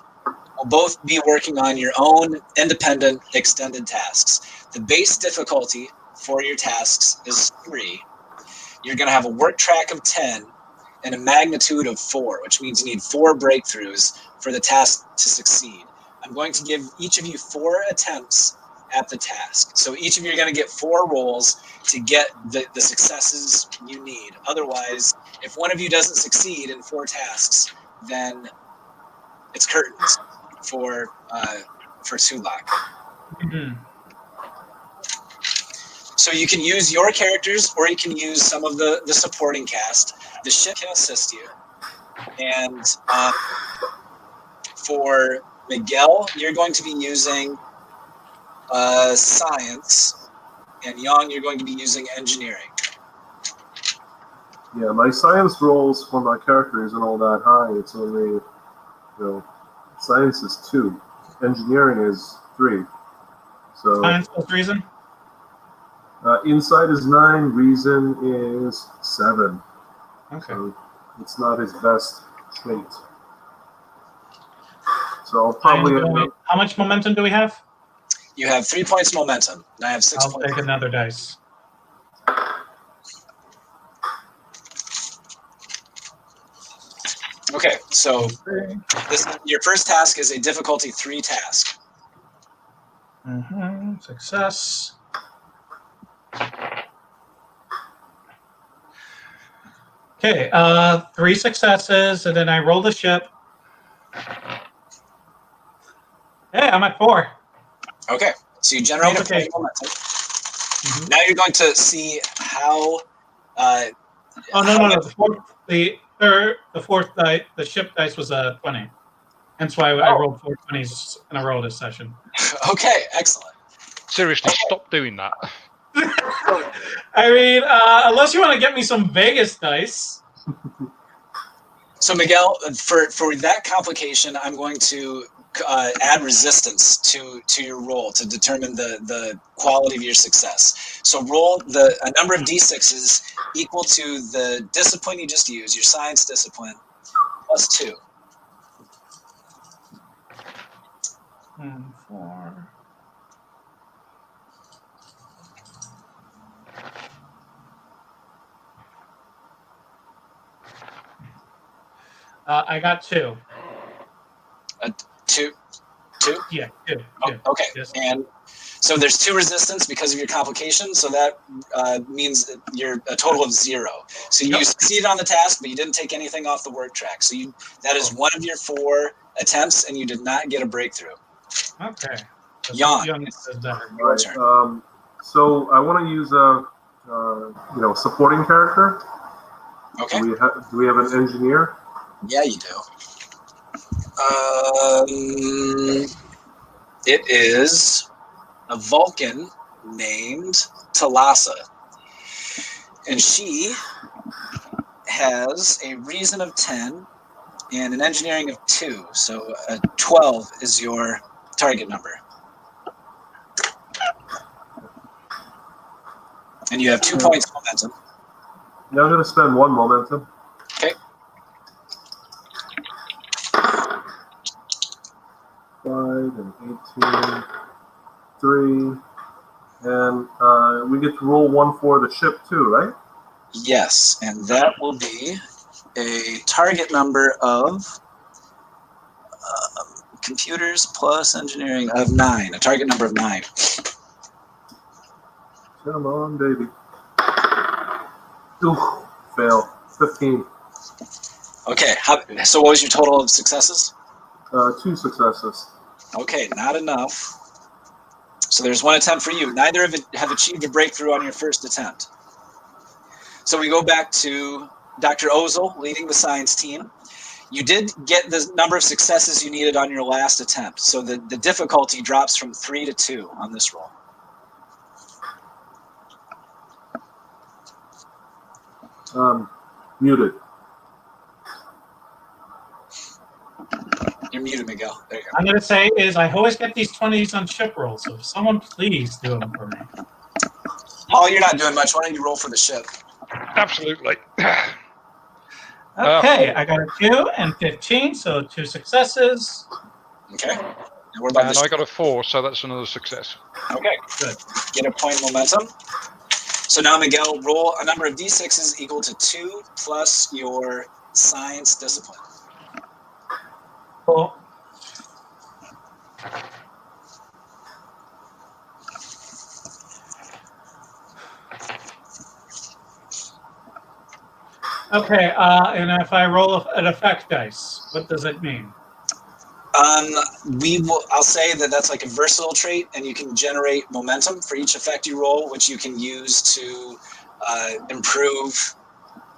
will both be working on your own independent extended tasks. The base difficulty for your tasks is 3. You're going to have a work track of 10 and a magnitude of 4, which means you need 4 breakthroughs for the task to succeed. I'm going to give each of you 4 attempts at the task. So each of you are going to get 4 rolls to get the successes you need. Otherwise, if one of you doesn't succeed in 4 tasks, then it's curtains for Sulak. Mm-hmm. So you can use your characters, or you can use some of the supporting cast. The ship can assist you. And for Miguel, you're going to be using science, and Yang, you're going to be using engineering. Yeah, my science rolls for my character isn't all that high. It's only, science is 2, engineering is 3. So Science plus reason? Insight is 9, reason is 7. Okay. So it's not his best trait. So I'll probably. How much momentum do we have? You have 3 points momentum, and I have 6 I'll points. take another dice. Okay, so your first task is a difficulty 3 task. Mm-hmm. Success. Okay, 3 successes, and then I roll the ship. Hey, I'm at 4. Okay, so you generate a point of momentum. Mm-hmm. Now you're going to see how. No. The fourth die, the ship dice was a 20. Hence why I rolled 4 20s in a row this session. Okay, excellent. Seriously, stop doing that. I mean, unless you want to get me some Vegas dice. So Miguel, for that complication, I'm going to add resistance to your roll to determine the quality of your success. So roll a number of d6s equal to the discipline you just used, your science discipline, plus 2. 4. I got 2. 2? Yeah, 2. Okay, yes. And so there's 2 resistance because of your complication, so that means that you're a total of 0. So you succeeded on the task, but you didn't take anything off the work track. So that is one of your 4 attempts, and you did not get a breakthrough. Okay. Young. Your turn. So I want to use a supporting character. Okay. Do we have an engineer? Yeah, you do. It is a Vulcan named Talassa, and she has a reason of 10 and an engineering of 2. So 12 is your target number, and you have 2 points momentum. Yeah, I'm going to spend 1 momentum. Okay. 5 and 18, 3, and we get to roll 1 for the ship too, right? Yes, and that will be a target number of computers plus engineering of 9. A target number of 9. Come on, baby. Ooh, fail. 15. Okay, so what was your total of successes? 2 successes. Okay, not enough. So there's one attempt for you. Neither of it have achieved a breakthrough on your first attempt. So we go back to Dr. Ozel leading the science team. You did get the number of successes you needed on your last attempt. So the difficulty drops from 3 to 2 on this roll. Muted. You're muted, Miguel. There you go. I'm going to say is I always get these 20s on ship rolls, so if someone please do them for me. Paul, you're not doing much. Why don't you roll for the ship? Absolutely. Okay, I got a 2 and 15, so 2 successes. Okay. And what about And the I got a 4, so that's another success. Okay, good. Get a point momentum. So now, Miguel, roll a number of d6s equal to 2 plus your science discipline. Cool. Okay, and if I roll an effect dice, what does it mean? I'll say that that's like a versatile trait, and you can generate momentum for each effect you roll, which you can use to improve.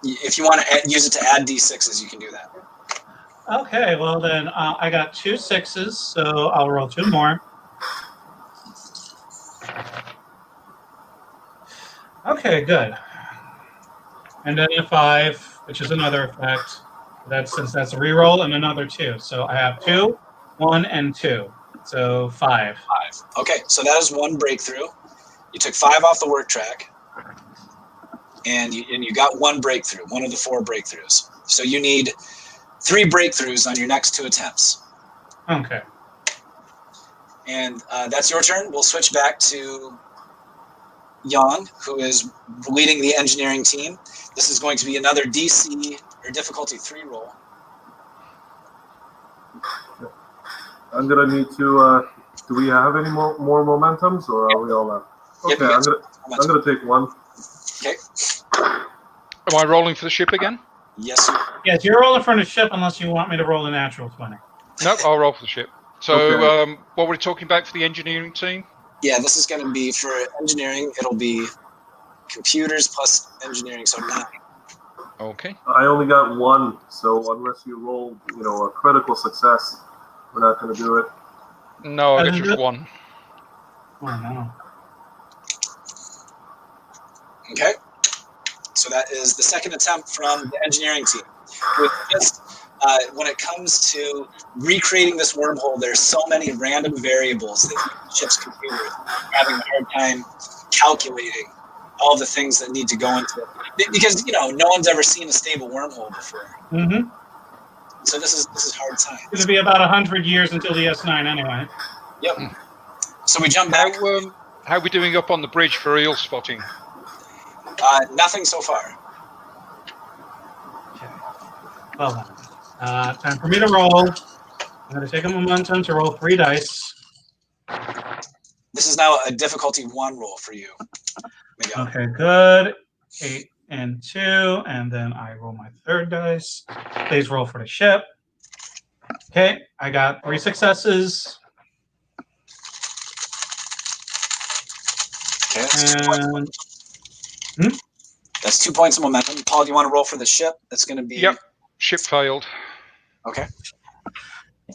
If you want to use it to add d6s, you can do that. Okay, well then I got 2 6s, so I'll roll 2 more. Okay, good. And then a 5, which is another effect. Since that's a reroll, and another 2. So I have 2, 1, and 2. So 5. 5. Okay, so that is 1 breakthrough. You took 5 off the work track, and you got 1 breakthrough, one of the 4 breakthroughs. So you need 3 breakthroughs on your next 2 attempts. Okay. And that's your turn. We'll switch back to Yang, who is leading the engineering team. This is going to be another DC or difficulty 3 roll. I'm gonna need to. Do we have any more momentums, or are we all left? Okay, Yep, I'm gonna take 1. Okay. Am I rolling for the ship again? Yes, sir. Yes, you're rolling for the ship unless you want me to roll a natural 20. Nope, I'll roll for the ship. So Okay. what were we talking about for the engineering team? Yeah, this is going to be for engineering. It'll be computers plus engineering, so 9. Okay. I only got 1, so unless you roll, a critical success, we're not gonna do it. No, I got just 1. Oh, no. Okay. So that is the second attempt from the engineering team. With just, when it comes to recreating this wormhole, there's so many random variables that the ship's computer is having a hard time calculating all the things that need to go into it. Because, no one's ever seen a stable wormhole before. Mm-hmm. So this is hard science. It's going to be about 100 years until the S9 anyway. Yep. So we jump back. How are we doing up on the bridge for eel spotting? Nothing so far. Okay. Well then, time for me to roll. I'm going to take a momentum to roll 3 dice. This is now a difficulty 1 roll for you, Miguel. Okay, good. 8 and 2, and then I roll my 3rd dice. Please roll for the ship. Okay, I got 3 successes. Okay, And that's 2 points of momentum. Paul, do you want to roll for the ship? That's going to be... Yep. Ship failed. Okay.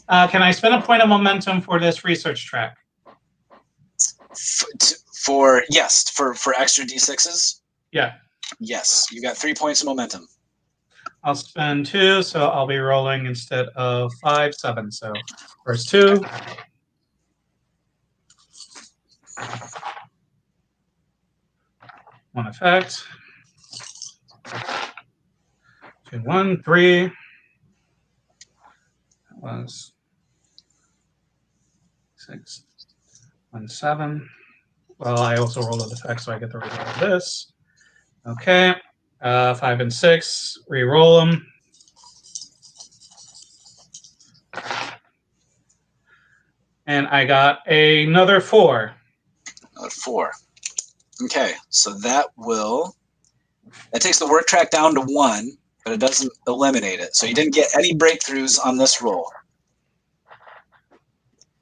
can I spend a point of momentum for this research track? For extra d6s? Yeah. Yes, you got 3 points of momentum. I'll spend 2, so I'll be rolling instead of 5, 7. So first 2. One effect. 2, 1, 3. That was 6, 1, 7. Well, I also rolled an effect, so I get the result of this. Okay. 5 and 6. Re-roll them. And I got another 4. Another 4. Okay, so that takes the work track down to 1, but it doesn't eliminate it. So you didn't get any breakthroughs on this roll.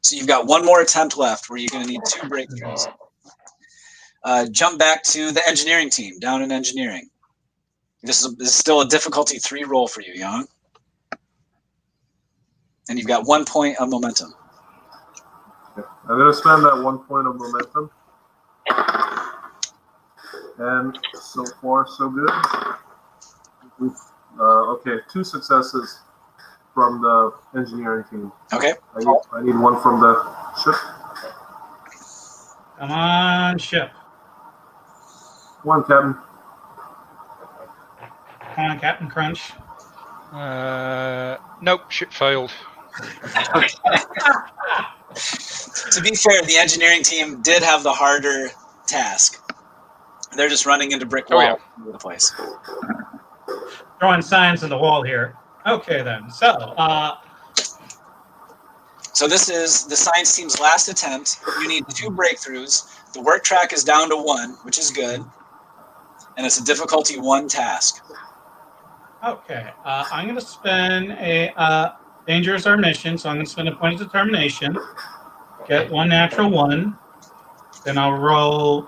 So you've got one more attempt left where you're going to need 2 breakthroughs. Jump back to the engineering team, down in engineering. This is still a difficulty 3 roll for you, Yang. And you've got 1 point of momentum. Okay. I'm going to spend that 1 point of momentum. And so far, so good. Okay, 2 successes from the engineering team. Okay. I need 1 from the ship. Come on, ship. Come on, Captain. Come on, Captain Crunch. Nope, ship failed. To be fair, the engineering team did have the harder task. They're just running into brick walls all over the place. Throwing signs in the wall here. Okay, then. So this is the science team's last attempt. You need 2 breakthroughs. The work track is down to 1, which is good. And it's a difficulty 1 task. Okay, I'm going to spend a danger is our mission, so I'm going to spend a point of determination. Get 1 natural 1. Then I'll roll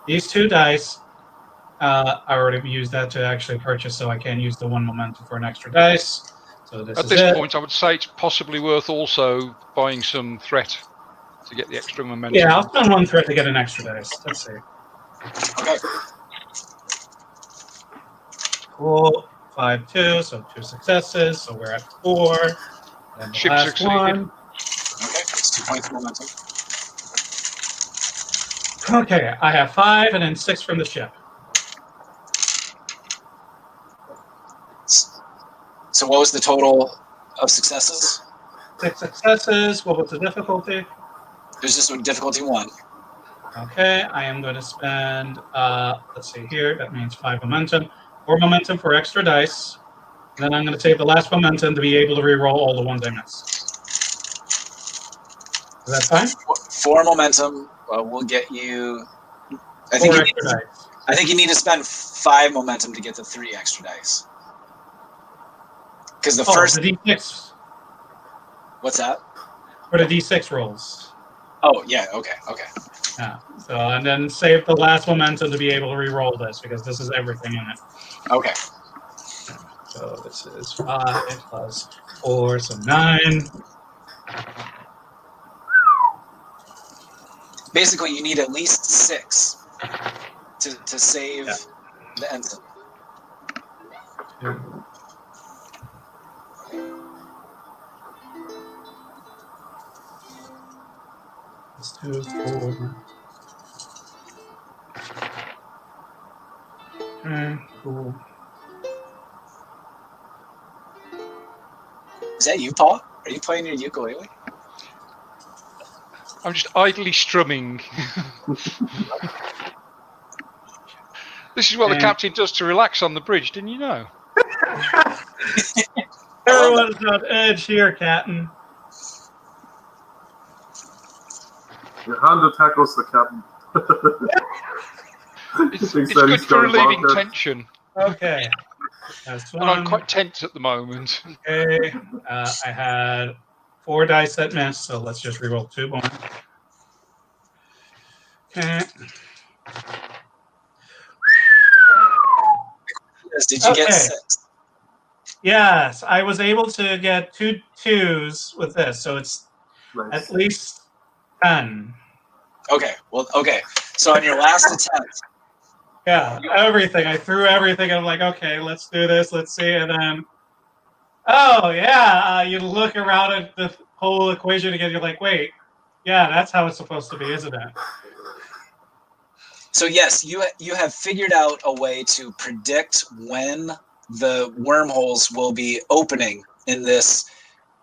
these 2 dice. I already used that to actually purchase, so I can't use the 1 momentum for an extra dice. So At this point, I would say it's possibly worth also buying some threat to get the extra momentum. Yeah, I'll spend 1 threat to get an extra dice. Let's see. Okay. Cool. 5, 2, so 2 successes. So we're at 4. And the Ship last succeeded. one. Okay, it's 2 points of momentum. Okay, I have 5 and then 6 from the ship. So what was the total of successes? 6 successes. What was the difficulty? There's just a difficulty 1. Okay, I am going to spend, let's see here, that means 5 momentum. 4 momentum for extra dice. And then I'm going to take the last momentum to be able to re-roll all the ones I missed. Is that fine? 4 momentum will get you. I 4 think extra dice. I think you need to spend 5 momentum to get the 3 extra dice. Because the first. The D6. What's that? For the D6 rolls. Oh yeah. Okay. Yeah. So and then save the last momentum to be able to re-roll this because this is everything in it. Okay. So this is 5 plus 4, so 9. Basically, you need at least 6 to save the ensign. 2. Plus 2, 4. Okay, cool. Is that you, Paul? Are you playing your ukulele? I'm just idly strumming. This is what the captain does to relax on the bridge, didn't you know? Everyone's on edge here, Captain. Your Honda tackles the captain. It's good for relieving tension. Okay. That's one. And I'm quite tense at the moment. Okay. I had 4 dice that missed, so let's just reroll 2 more. Okay. Yes, did you get 6? Yes, I was able to get 2 2s with this, so it's Nice. at least 10. Okay. Well, okay. So on your last attempt. Yeah, everything. I threw everything. I'm like, okay, let's do this. Let's see. And then, oh, yeah, you look around at the whole equation again. You're like, wait, yeah, that's how it's supposed to be, isn't it? So yes, you have figured out a way to predict when the wormholes will be opening in this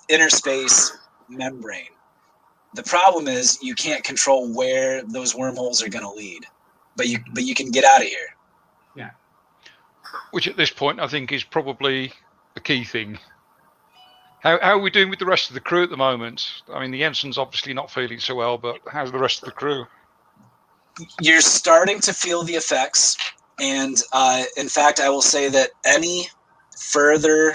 inner space membrane. The problem is you can't control where those wormholes are going to lead, but you can get out of here. Yeah. Which at this point I think is probably the key thing. How are we doing with the rest of the crew at the moment? I mean, the ensign's obviously not feeling so well, but how's the rest of the crew? You're starting to feel the effects, and in fact, I will say that any further,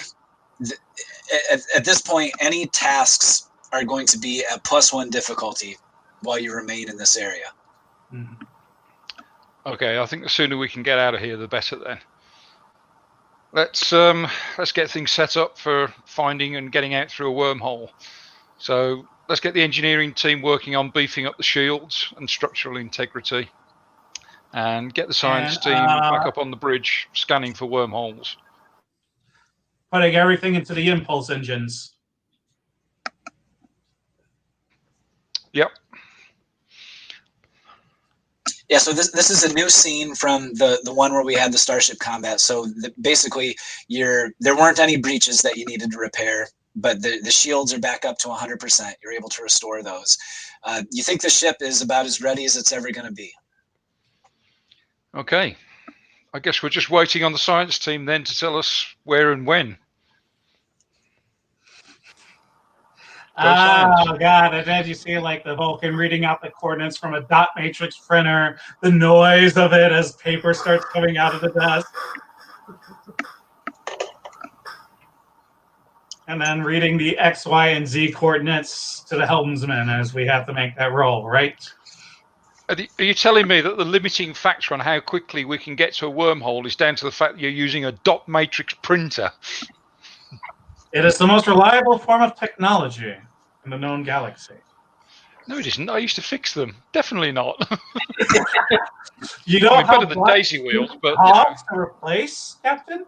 at this point, any tasks are going to be at +1 difficulty while you remain in this area. Mhm. Okay, I think the sooner we can get out of here, the better then. Let's get things set up for finding and getting out through a wormhole. So let's get the engineering team working on beefing up the shields and structural integrity, and get the science team back up on the bridge scanning for wormholes. Putting everything into the impulse engines. Yep. Yeah, so this is a new scene from the one where we had the starship combat. So basically, there weren't any breaches that you needed to repair, but the shields are back up to 100%. You're able to restore those. You think the ship is about as ready as it's ever going to be. Okay. I guess we're just waiting on the science team then to tell us where and when. Oh, God. And then you see like the Vulcan reading out the coordinates from a dot matrix printer, the noise of it as paper starts coming out of the desk. And then reading the X, Y, and Z coordinates to the helmsman as we have to make that roll, right? Are you telling me that the limiting factor on how quickly we can get to a wormhole is down to the fact that you're using a dot matrix printer? It is the most reliable form of technology in the known galaxy. No, it isn't. I used to fix them. Definitely not. You don't have better than daisy wheels, but hogs to replace, Captain?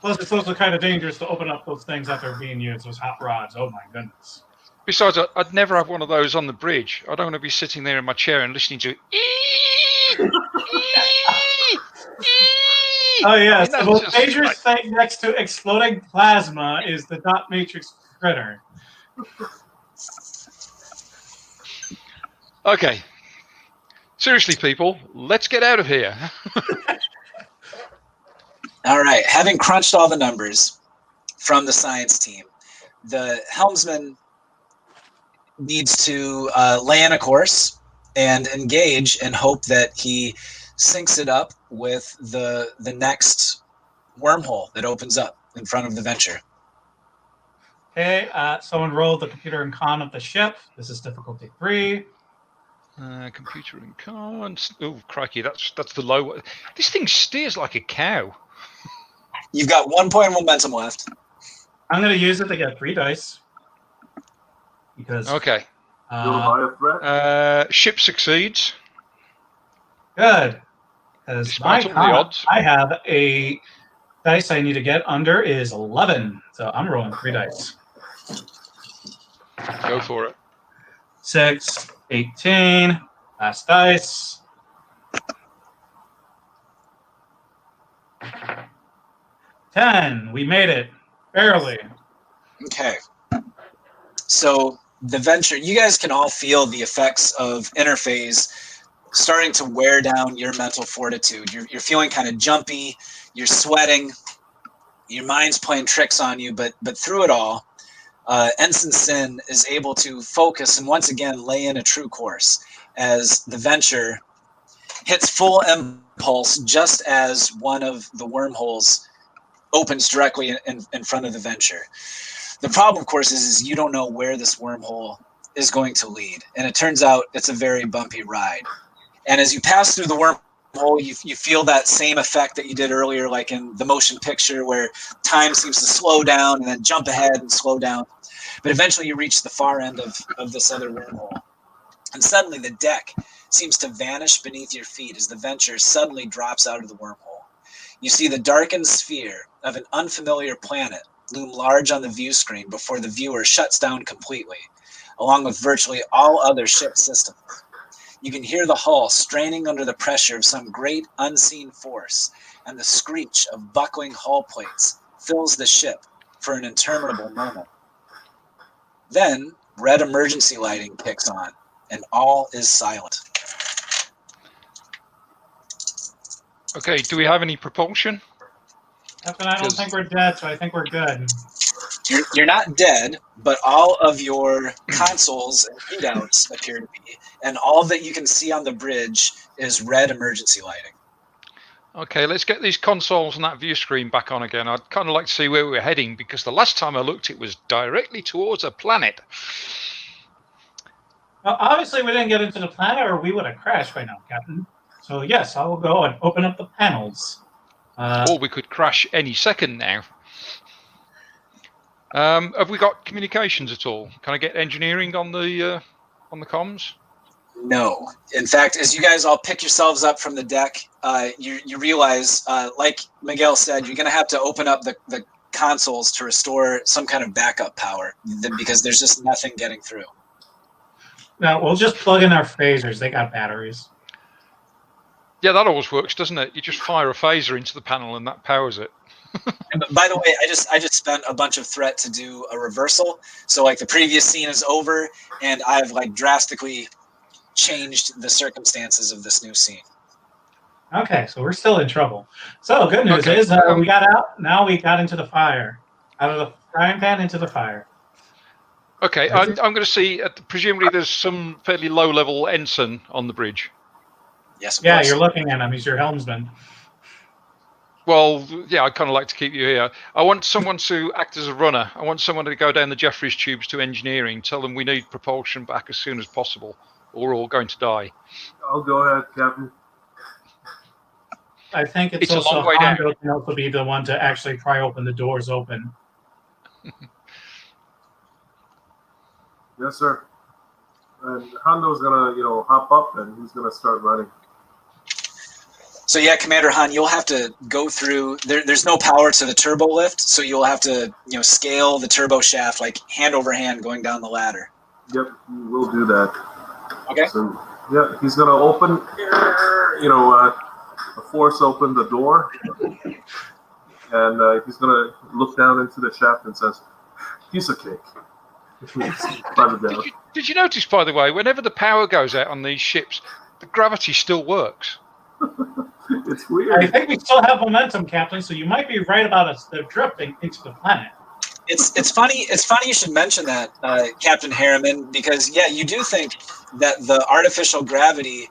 Plus, it's also kind of dangerous to open up those things after being used, those hot rods. Oh, my goodness. Besides, I'd never have one of those on the bridge. I don't want to be sitting there in my chair and listening to Oh, yes. The most dangerous thing next to exploding plasma is the dot matrix critter. Okay. Seriously, people, let's get out of here. All right, having crunched all the numbers from the science team, the helmsman needs to lay in a course and engage and hope that he syncs it up with the next wormhole that opens up in front of the Venture. Okay, someone rolled the computer and con of the ship. This is difficulty 3. Computer and con. Oh, crikey, that's the low one. This thing steers like a cow. You've got 1 point of momentum left. I'm going to use it to get 3 dice. Because okay. Ship succeeds. Good. Because despite all the odds, I have a dice I need to get under is 11. So I'm rolling 3 dice. Go for it. 6, 18. Last dice. 10. We made it. Barely. Okay. So the Venture, you guys can all feel the effects of interphase starting to wear down your mental fortitude. You're feeling kind of jumpy. You're sweating. Your mind's playing tricks on you. But through it all, Ensign Sin is able to focus and once again lay in a true course as the Venture hits full impulse just as one of the wormholes opens directly in front of the Venture. The problem, of course, is you don't know where this wormhole is going to lead. And it turns out it's a very bumpy ride. And as you pass through the wormhole, you feel that same effect that you did earlier, like in the motion picture where time seems to slow down and then jump ahead and slow down. But eventually you reach the far end of this other wormhole. And suddenly the deck seems to vanish beneath your feet as the Venture suddenly drops out of the wormhole. You see the darkened sphere of an unfamiliar planet loom large on the view screen before the viewer shuts down completely, along with virtually all other ship systems. You can hear the hull straining under the pressure of some great unseen force, and the screech of buckling hull plates fills the ship for an interminable moment. Then, red emergency lighting kicks on, and all is silent. Okay, do we have any propulsion? Captain, I don't think we're dead, so I think we're good. You're not dead, but all of your consoles and readouts appear to be, and all that you can see on the bridge is red emergency lighting. Okay, let's get these consoles and that view screen back on again. I'd kind of like to see where we were heading, because the last time I looked, it was directly towards a planet. Well, obviously, we didn't get into the planet, or we would have crashed by now, Captain. So yes, I will go and open up the panels. Or we could crash any second now. Have we got communications at all? Can I get engineering on the comms? No. In fact, as you guys all pick yourselves up from the deck, you realize, like Miguel said, you're going to have to open up the consoles to restore some kind of backup power, because there's just nothing getting through. No, we'll just plug in our phasers. They got batteries. Yeah, that always works, doesn't it? You just fire a phaser into the panel and that powers it. And by the way, I just spent a bunch of threat to do a reversal. So like the previous scene is over, and I've like drastically changed the circumstances of this new scene. Okay, so we're still in trouble. So good news Okay. is we got out. Now we got into the fire. Out of the frying pan into the fire. Okay, I'm going to see. Presumably, there's some fairly low-level ensign on the bridge. Yes, of Yeah, course. you're looking at him. He's your helmsman. Well, yeah, I kind of like to keep you here. I want someone to act as a runner. I want someone to go down the Jeffries tubes to engineering. Tell them we need propulsion back as soon as possible, or we're all going to die. I'll go ahead, Captain. I think It's a also long way down. Hondo can also be the one to actually pry open the doors open. Yes, sir. And Hondo's gonna, hop up and he's gonna start running. So yeah, Commander Han, you'll have to go through. There's no power to the turbo lift, so you'll have to scale the turbo shaft like hand over hand going down the ladder. Yep, we'll do that. Okay. So yeah, he's gonna open, force open the door, and he's gonna look down into the shaft and says, "Piece of cake." Did you notice, by the way, whenever the power goes out on these ships, the gravity still works? It's weird. I think we still have momentum, Captain, so you might be right about us drifting into the planet. It's funny you should mention that, Captain Harriman, because yeah, you do think that the artificial gravity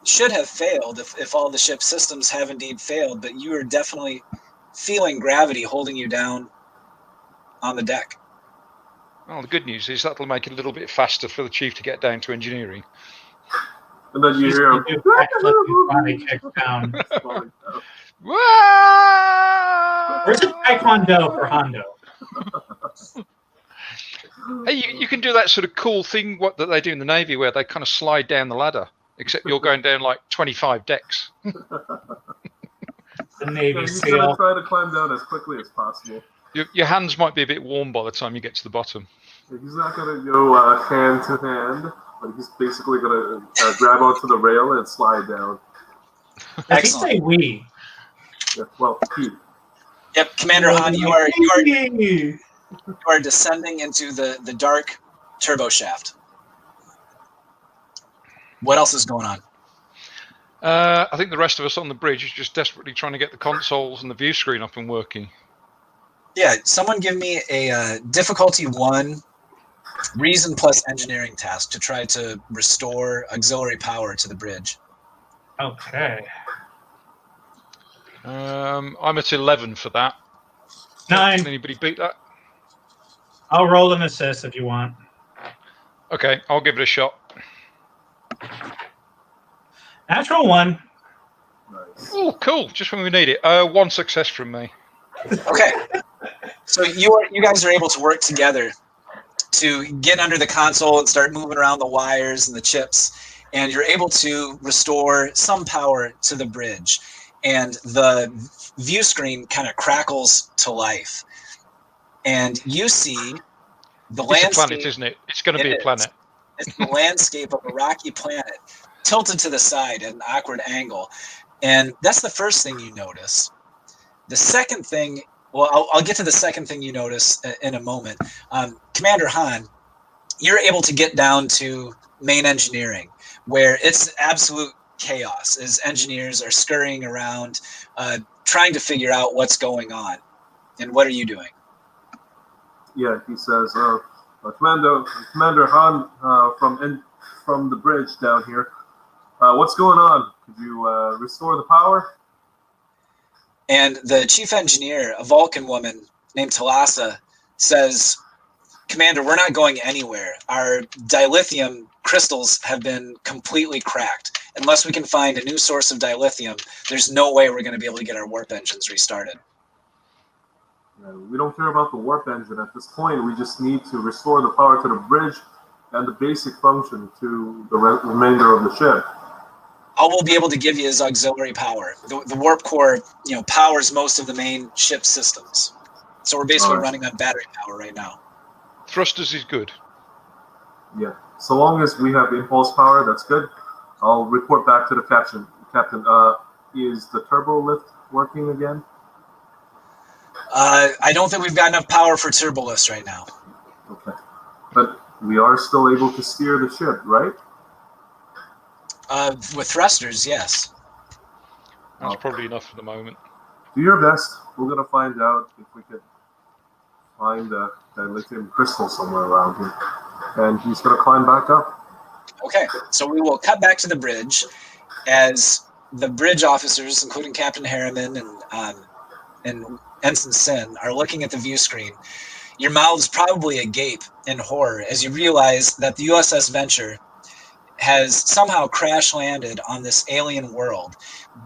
should have failed if all the ship's systems have indeed failed, but you are definitely feeling gravity holding you down on the deck. Well, the good news is that'll make it a little bit faster for the chief to get down to engineering. And then you hear him. Body kick down. Whoa! Where's the taekwondo for Hondo? Hey, you can do that sort of cool thing that they do in the Navy where they kind of slide down the ladder, except you're going down like 25 decks. The Navy He's SEAL. going to try to climb down as quickly as possible. Your hands might be a bit warm by the time you get to the bottom. He's not going to go hand to hand, but he's basically going to grab onto the rail and slide down. Did he say we? Yeah, well, he. Yep, Commander Han, you are descending into the dark turbo shaft. What else is going on? I think the rest of us on the bridge is just desperately trying to get the consoles and the view screen up and working. Yeah, someone give me a difficulty 1 reason plus engineering task to try to restore auxiliary power to the bridge. Okay. I'm at 11 for that. 9. Can anybody beat that? I'll roll an assist if you want. Okay, I'll give it a shot. Natural 1. Nice. Oh, cool! Just when we need it. 1 success from me. Okay, so you guys are able to work together to get under the console and start moving around the wires and the chips, and you're able to restore some power to the bridge, and the view screen kind of crackles to life, and you see the landscape. It's a planet, isn't it? It's going to be a planet. It's the landscape of a rocky planet tilted to the side at an awkward angle, and that's the first thing you notice. The second thing, well, I'll get to the second thing you notice in a moment. Commander Han, you're able to get down to main engineering, where it's absolute chaos as engineers are scurrying around, trying to figure out what's going on. And what are you doing? Yeah, he says, Commander Han from the bridge down here. What's going on? Could you restore the power? And the chief engineer, a Vulcan woman named Talassa, says, Commander, we're not going anywhere. Our dilithium crystals have been completely cracked. Unless we can find a new source of dilithium, there's no way we're going to be able to get our warp engines restarted. We don't care about the warp engine at this point. We just need to restore the power to the bridge and the basic function to the remainder of the ship. All we'll be able to give you is auxiliary power. The warp core, powers most of the main ship systems. So we're basically running on battery power right now. Thrusters is good. Yeah. So long as we have impulse power, that's good. I'll report back to the captain. Captain, is the turbo lift working again? I don't think we've got enough power for turbo lifts right now. Okay. But we are still able to steer the ship, right? With thrusters, yes. That's probably enough for the moment. Do your best. We're going to find out if we could find a lithium crystal somewhere around here. And he's going to climb back up. Okay, so we will cut back to the bridge as the bridge officers, including Captain Harriman and Ensign Sin, are looking at the view screen. Your mouths probably agape in horror as you realize that the U.S.S. Venture has somehow crash landed on this alien world.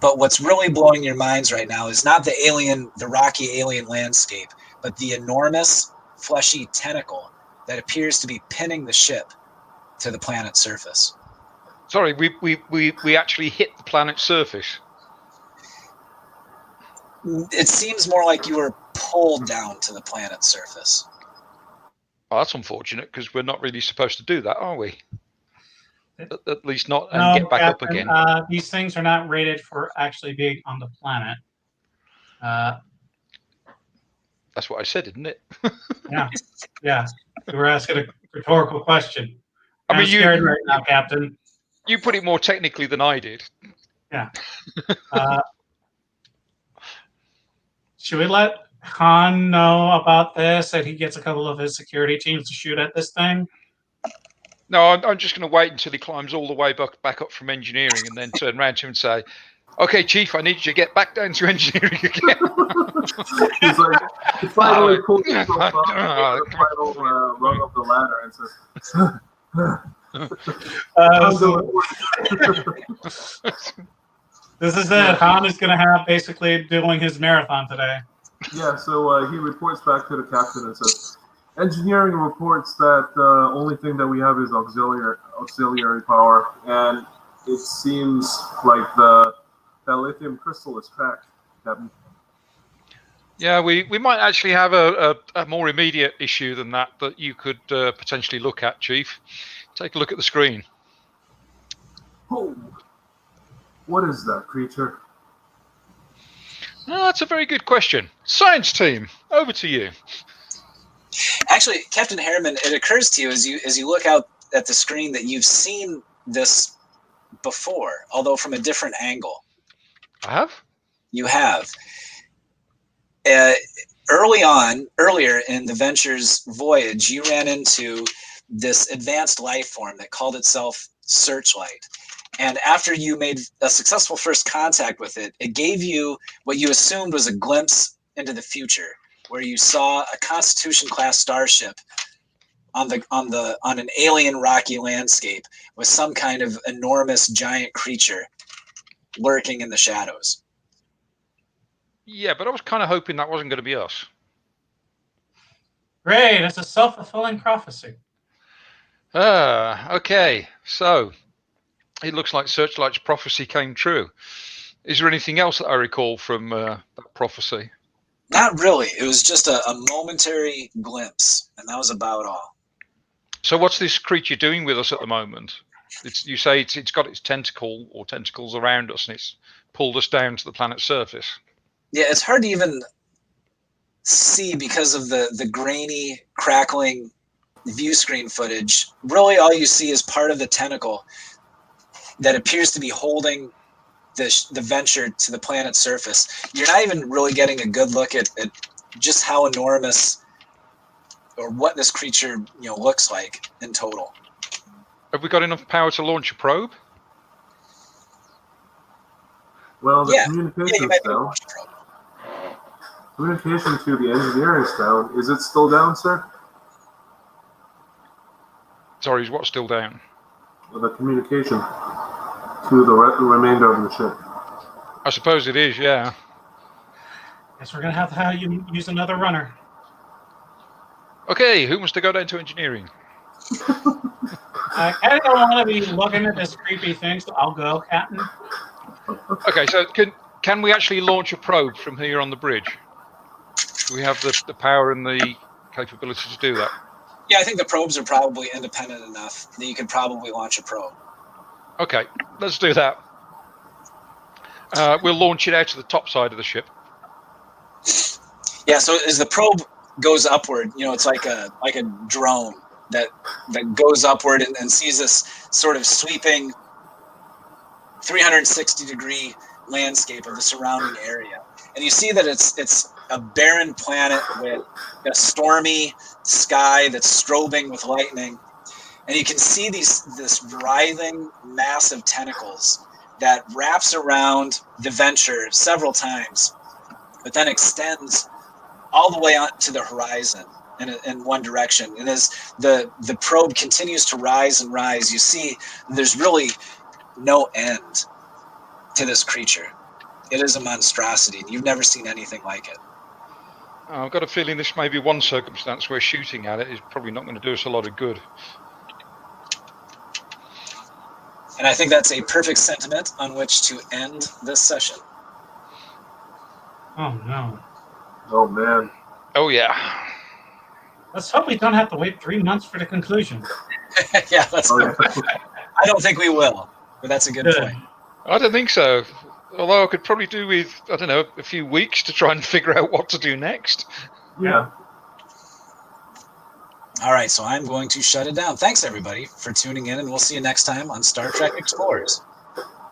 But what's really blowing your minds right now is not the rocky alien landscape, but the enormous fleshy tentacle that appears to be pinning the ship to the planet's surface. Sorry, we actually hit the planet's surface. It seems more like you were pulled down to the planet's surface. Oh, that's unfortunate because we're not really supposed to do that, are we? At least not, and No, get back Captain, up again. These things are not rated for actually being on the planet. That's what I said, isn't it? Yeah. You were asking a rhetorical question. I'm scared right now, Captain. You put it more technically than I did. Yeah. Should we let Han know about this, that he gets a couple of his security teams to shoot at this thing? No, I'm just going to wait until he climbs all the way back up from engineering and then turn around to him and say, okay, Chief, I need you to get back down to engineering again. He's like, he finally pulls himself up the final rung of the ladder and says, this is it. Han is going to have basically doing his marathon today. Yeah, so he reports back to the captain and says, engineering reports that the only thing that we have is auxiliary power, and it seems like that lithium crystal is cracked, Captain. Yeah, we might actually have a more immediate issue than that you could potentially look at, Chief. Take a look at the screen. Oh, what is that creature? Oh, that's a very good question. Science team, over to you. Actually, Captain Harriman, it occurs to you as you look out at the screen that you've seen this before, although from a different angle. I have? You have. Earlier in the Venture's voyage, you ran into this advanced life form that called itself Searchlight. And after you made a successful first contact with it, it gave you what you assumed was a glimpse into the future, where you saw a Constitution-class starship on an alien rocky landscape with some kind of enormous giant creature lurking in the shadows. Yeah, but I was kind of hoping that wasn't going to be us. Great, it's a self-fulfilling prophecy. Okay. So it looks like Searchlight's prophecy came true. Is there anything else that I recall from that prophecy? Not really. It was just a momentary glimpse, and that was about all. So what's this creature doing with us at the moment? You say it's got its tentacles around us, and it's pulled us down to the planet's surface. Yeah, it's hard to even see because of the grainy, crackling view screen footage. Really, all you see is part of the tentacle that appears to be holding the Venture to the planet's surface. You're not even really getting a good look at just how enormous or what this creature looks like in total. Have we got enough power to launch a probe? Well, the Yeah, communications you might be able to down. launch a probe. Communication to the engineering down. Is it still down, sir? Sorry, is what still down? The communication to the remainder of the ship. I suppose it is, yeah. Guess we're going to have you use another runner. Okay, who wants to go down to engineering? I kind of don't want to be looking at this creepy thing, so I'll go, Captain. Okay, so can we actually launch a probe from here on the bridge? Do we have the power and the capability to do that? Yeah, I think the probes are probably independent enough that you could probably launch a probe. Okay, let's do that. We'll launch it out to the top side of the ship. Yeah, so as the probe goes upward, it's like a drone that goes upward and sees this sort of sweeping 360-degree landscape of the surrounding area. And you see that it's a barren planet with a stormy sky that's strobing with lightning. And you can see this writhing mass of tentacles that wraps around the Venture several times, but then extends all the way on to the horizon in one direction. And as the probe continues to rise and rise, you see there's really no end to this creature. It is a monstrosity. You've never seen anything like it. I've got a feeling this may be one circumstance where shooting at it is probably not going to do us a lot of good. And I think that's a perfect sentiment on which to end this session. Oh, no. Oh, man. Oh, yeah. Let's hope we don't have to wait 3 months for the conclusion. Yeah, Oh, I don't think we will, but that's a good point. I don't think so. Although I could probably do with, I don't know, a few weeks to try and figure out what to do next. Yeah. All right, so I'm going to shut it down. Thanks, everybody, for tuning in, and we'll see you next time on Star Trek Explorers.